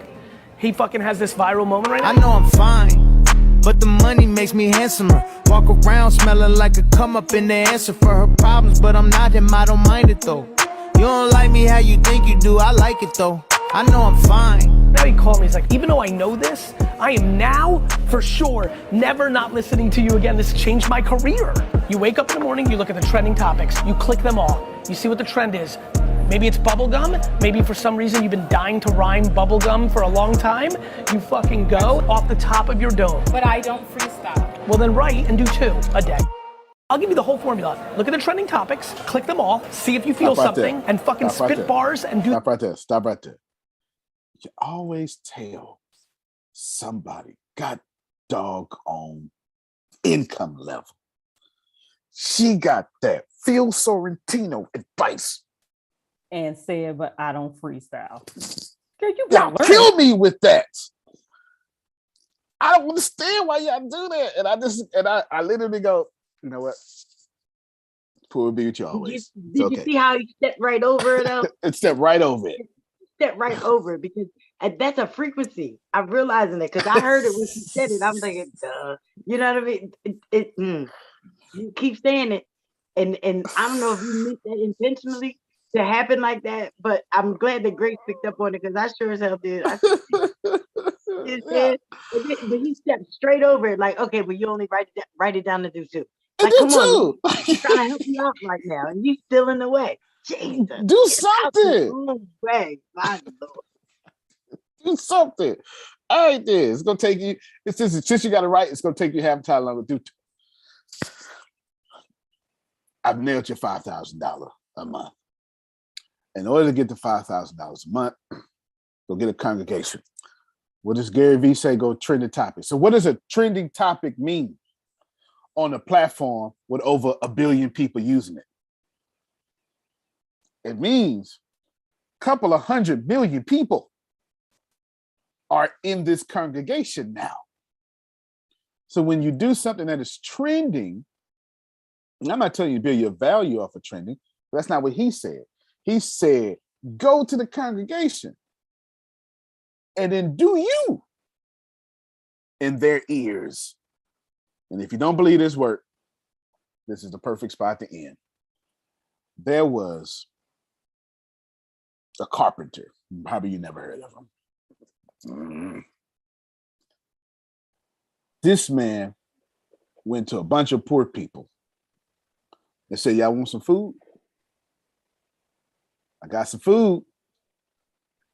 he fucking has this viral moment right now. I know I'm fine, but the money makes me handsomer. Walk around smelling like a come up in the answer for her problems, but I'm not him, I don't mind it though. You don't like me how you think you do, I like it though. I know I'm fine. Now he called me, he's like, even though I know this, I am now, for sure, never not listening to you again. This changed my career. You wake up in the morning, you look at the trending topics, you click them all, you see what the trend is. Maybe it's bubblegum, maybe for some reason you've been dying to rhyme bubblegum for a long time. You fucking go off the top of your dome. But I don't freestyle. Well then write and do 2 a day. I'll give you the whole formula. Look at the trending topics, click them all, see if you feel something, and fucking spit bars and do. Stop right there, stop right there. You always tell somebody got doggone income level. She got that Phil Sorrentino advice. And said, but I don't freestyle. Girl, you y'all kill me with that. I don't understand why y'all do that. And I literally go, you know what? Poor be with you always. Did you see how he stepped right over it though? It stepped right over it. Step right over it because that's a frequency. I'm realizing that because I heard it when she said it. I'm thinking, duh. You know what I mean? You keep saying it, and I don't know if you meant that intentionally to happen like that, but I'm glad that Grace picked up on it because I sure as hell did. his head, but he stepped straight over it. Like, okay, but you only write it down to do two. Like, come on, I'm trying to help you out right now, and you still in the way. Jesus, do something. Way, my Lord. Do something. All right, then it's gonna take you. It's just since you got to write, it's gonna take you half time longer. Do. I've nailed your $5,000 a month. In order to get the $5,000 a month, go get a congregation. What does Gary Vee say? Go trending topic. So what does a trending topic mean on a platform with over 1 billion people using it? It means a couple of 100 million people are in this congregation now. So when you do something that is trending, and I'm not telling you to build your value off of trending. That's not what he said. He said, go to the congregation and then do you in their ears. And if you don't believe this work, this is the perfect spot to end. There was a carpenter. Probably you never heard of him. This man went to a bunch of poor people and said, y'all want some food? I got some food.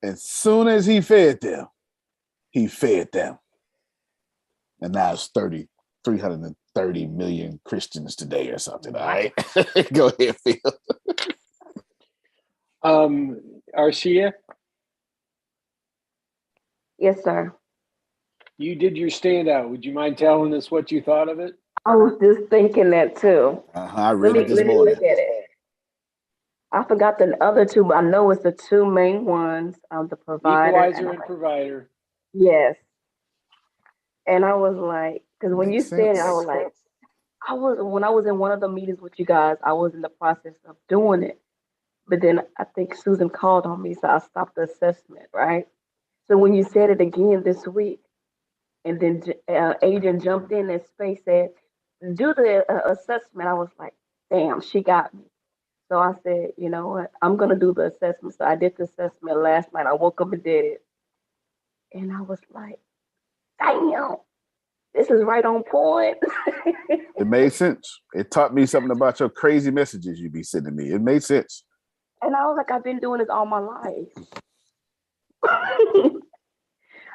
As soon as he fed them. And now it's 330 million Christians today or something. All right. Go ahead, Phil. Arcia? Yes, sir. You did your standout. Would you mind telling us what you thought of it? I was just thinking that too. I read it this morning. Look at it. I forgot the other two, but I know it's the two main ones. The provider. Equalizer and provider. Yes. And I was like, because when you said it, I was like, when I was in one of the meetings with you guys, I was in the process of doing it. But then I think Susan called on me, so I stopped the assessment, right? So when you said it again this week, and then Adrian jumped in and space said, do the assessment, I was like, damn, she got me. So I said, you know what, I'm going to do the assessment. So I did the assessment last night. I woke up and did it. And I was like, damn, this is right on point. It made sense. It taught me something about your crazy messages you be sending me. It made sense. And I was like, I've been doing this all my life.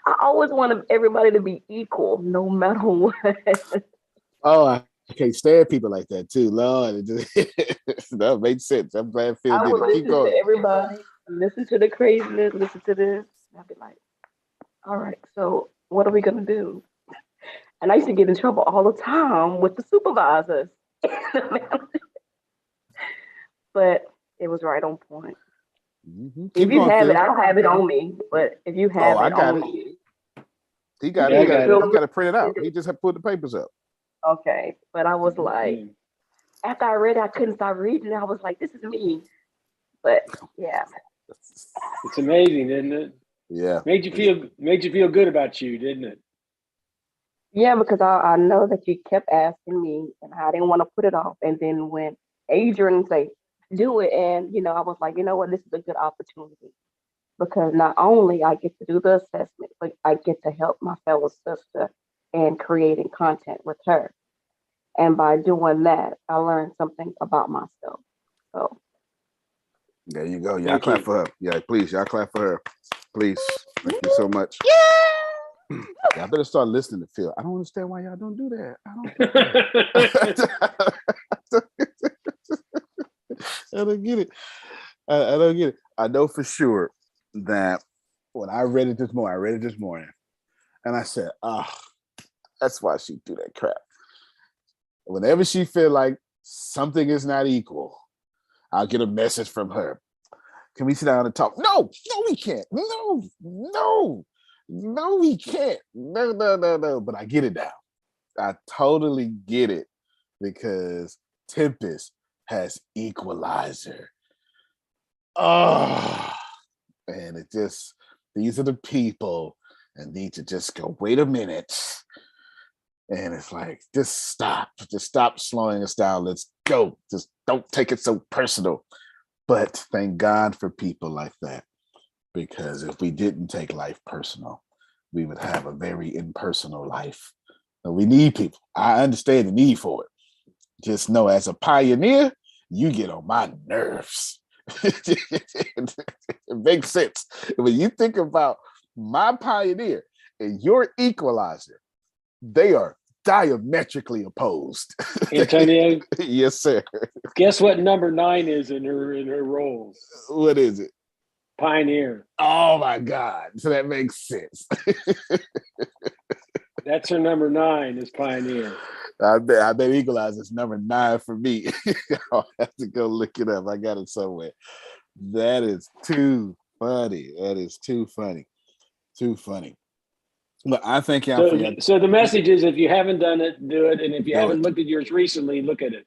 I always wanted everybody to be equal, no matter what. Oh, I can't stand people like that too. Lord, that makes sense. I'm glad Phil did it. Keep going. To everybody, listen to the craziness, listen to this. I'll be like, all right, so what are we gonna do? And I used to get in trouble all the time with the supervisors. But it was right on point. Mm-hmm. If you have it, I don't have it on me, but if you have it on me. He got it. He got to print it out. He just had to put the papers up. Okay, but I was like, after I read it, I couldn't stop reading. I was like, this is me. But yeah, it's amazing, isn't it? Yeah, made you feel good about you, didn't it? Yeah, because I know that you kept asking me, and I didn't want to put it off. And then when Adrian said, do it, and I was like, you know what, this is a good opportunity. Because not only I get to do the assessment, but I get to help my fellow sister in creating content with her. And by doing that, I learned something about myself. So there you go. Y'all clap for her. Yeah, please, y'all clap for her. Please. Thank you so much. Yeah. Y'all better start listening to Phil. I don't understand why y'all don't do that. I don't get it. I don't get it. I know for sure that when I read it this morning, and I said, that's why she do that crap. Whenever she feel like something is not equal, I'll get a message from her. Can we sit down and talk? No, we can't. No, we can't. No. But I get it now. I totally get it because Tempest has Equalizer. Oh, and it just, these are the people and need to just go, wait a minute. And it's like, just stop slowing us down. Let's go. Just don't take it so personal. But thank God for people like that, because if we didn't take life personal, we would have a very impersonal life. So we need people. I understand the need for it. Just know, as a pioneer, you get on my nerves. It makes sense. When you think about my pioneer and your equalizer, they are diametrically opposed. Antonio? Yes, sir. Guess what number 9 is in her role? What is it? Pioneer. Oh my God. So that makes sense. That's her number 9 is Pioneer. I bet Equalizer is number 9 for me. I'll have to go look it up. I got it somewhere. That is too funny. That is too funny. Too funny. But I think so the message is, if you haven't done it, do it. And if you haven't looked at yours recently, look at it.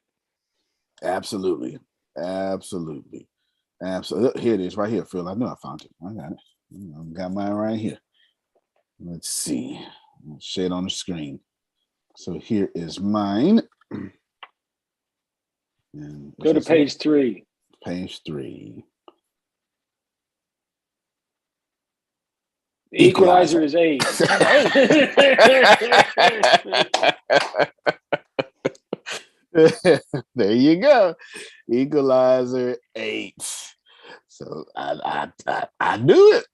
Absolutely. Absolutely. Absolutely. Here it is right here, Phil. I know I found it. I got it. I got mine right here. Let's see. I'll share it on the screen. So here is mine. And go to page 3. Page 3. Equalizer is 8. There you go. Equalizer 8. So I knew it.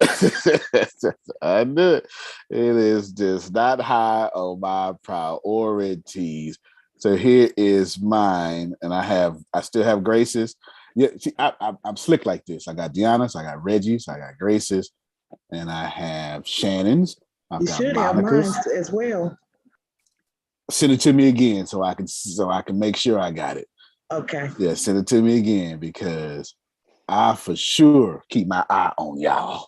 I knew it. It is just not high on my priorities. So here is mine, and I still have Grace's. Yeah, see, I'm slick like this. I got Deanna's, I got Reggie's, I got Grace's, and I have Shannon's. You should have mine as well. Send it to me again so I can make sure I got it. Okay. Yeah, send it to me again, because I for sure keep my eye on y'all.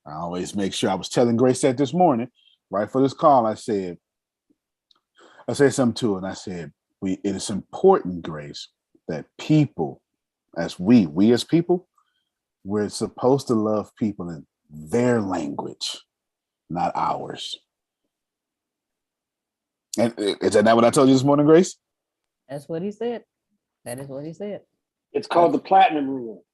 I always make sure. I was telling Grace that this morning, right for this call. I said something to her, and I said, it is important, Grace, that people, as we as people, we're supposed to love people in their language, not ours. And is that not what I told you this morning, Grace? That's what he said. That is what he said. It's called the platinum rule.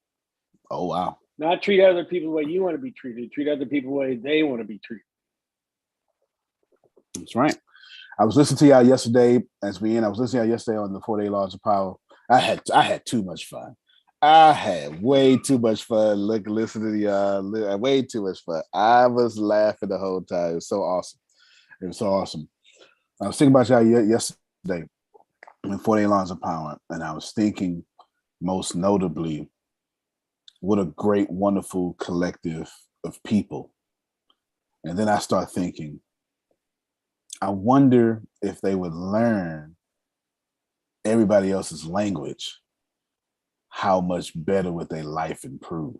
Oh, wow. Not treat other people the way you want to be treated. Treat other people the way they want to be treated. That's right. I was listening to y'all yesterday I was listening to y'all yesterday on the 4-Day Laws of Power. I had too much fun. I had way too much fun listening to y'all. Way too much fun. I was laughing the whole time. It was so awesome. It was so awesome. I was thinking about y'all yesterday in 4-Day Laws of Power, and I was thinking most notably, what a great, wonderful collective of people. And then I start thinking, I wonder if they would learn everybody else's language, how much better would their life improve?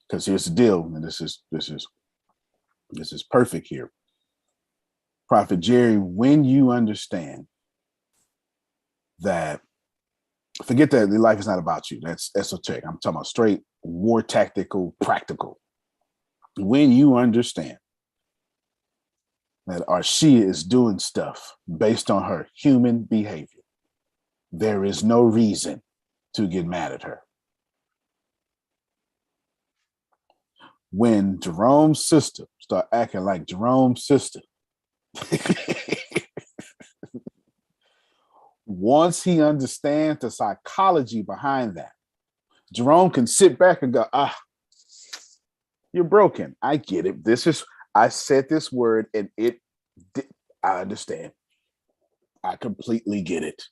Because here's the deal, and this is perfect here. Prophet Jerry, when you understand that, forget that life is not about you. That's esoteric. I'm talking about straight war tactical, practical. When you understand that Arshia is doing stuff based on her human behavior, there is no reason to get mad at her. When Jerome's sister start acting like Jerome's sister, once he understands the psychology behind that, Jerome can sit back and go, you're broken. I get it. I said this word and I understand. I completely get it.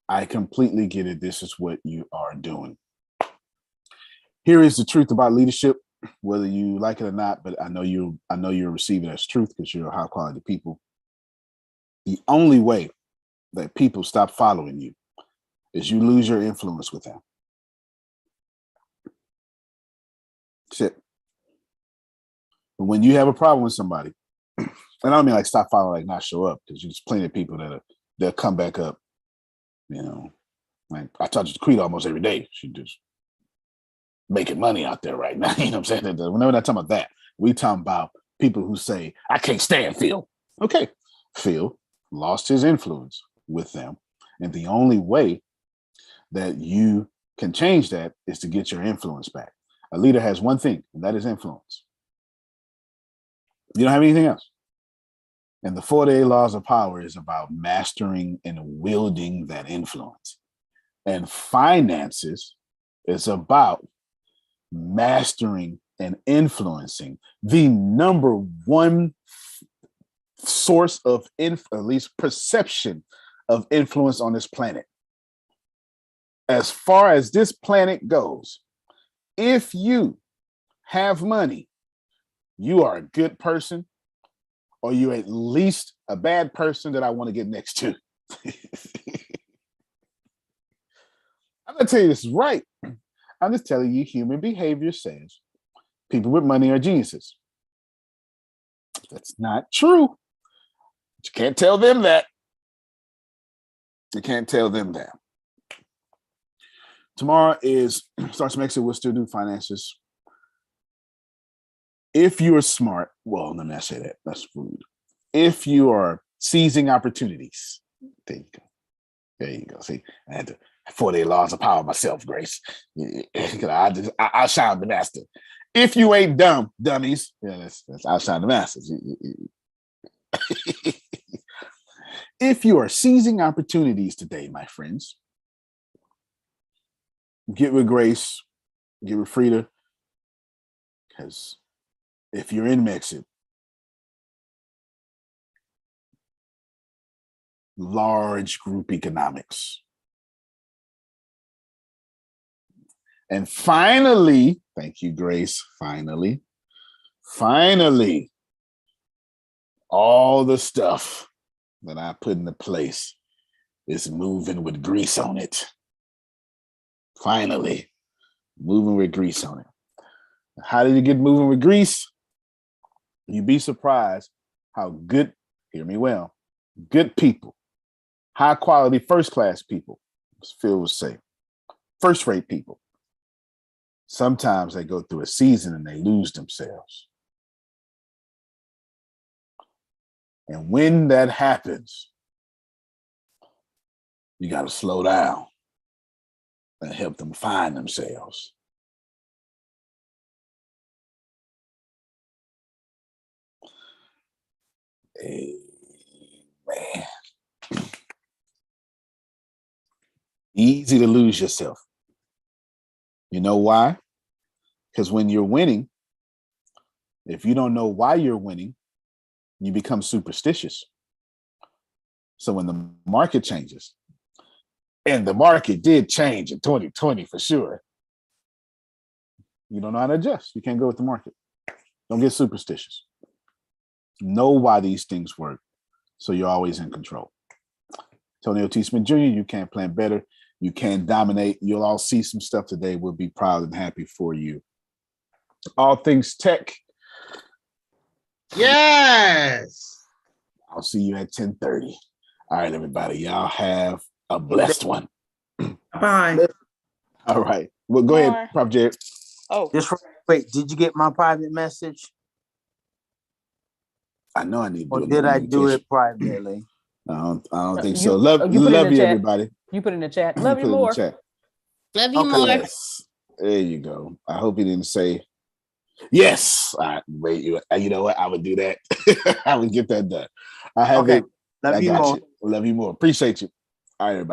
I completely get it. This is what you are doing. Here is the truth about leadership, whether you like it or not, but I know you're receiving it as truth because you're a high quality people. The only way that people stop following you is you lose your influence with them. That's it. But when you have a problem with somebody, and I don't mean like stop following, like not show up, because there's plenty of people they'll come back up. You know, like I talk to Creed almost every day. She just making money out there right now. You know what I'm saying? We're not talking about that. We talking about people who say, I can't stand Phil. Okay. Phil lost his influence with them. And the only way that you can change that is to get your influence back. A leader has one thing, and that is influence. You don't have anything else. And the 48 laws of power is about mastering and wielding that influence. And finances is about mastering and influencing the number one source of at least perception of influence on this planet. As far as this planet goes, if you have money, you are a good person, or you're at least a bad person that I want to get next to. I'm not telling you this is right. I'm just telling you human behavior says people with money are geniuses. That's not true. You can't tell them that. You can't tell them that. Tomorrow starts Mexit. We'll still do finances. If you're smart, well, let me not say that. That's rude. If you are seizing opportunities, there you go. There you go. See, I had to 48 laws of power myself, Grace. I'll shine the master. If you ain't dumb, dummies, yeah, that's outshine the masters. If you are seizing opportunities today, my friends, get with Grace, get with Frida, because if you're in Mexit, large group economics. And finally, thank you, Grace, finally, all the stuff that I put into place is moving with grease on it. Finally, moving with grease on it. How did you get moving with grease? You'd be surprised how good, hear me well, good people, high quality, first class people, as Phil would say, first rate people. Sometimes they go through a season and they lose themselves. And when that happens, you got to slow down and help them find themselves. Man. Easy to lose yourself. You know why? Because when you're winning, if you don't know why you're winning, you become superstitious. So when the market changes, and the market did change in 2020 for sure, you don't know how to adjust. You can't go with the market. Don't get superstitious. Know why these things work, so you're always in control. Tony T. Smith Jr., you can plan better. You can dominate. You'll all see some stuff today. We'll be proud and happy for you. All things tech. Yes. I'll see you at 10:30. All right, everybody. Y'all have a blessed one. Bye. All right. Well, go ahead, Prof. Jared. Oh, just real quick. Did you get my private message? I know I need to do it. Or did I do it privately? I don't think so. Love you, everybody. You put in the chat. Love you more. Love you more. Yes. There you go. I hope he didn't say yes. Wait, you know what? I would do that. I would get that done. I have it. Love you more. Love you more. Appreciate you. All right, everybody.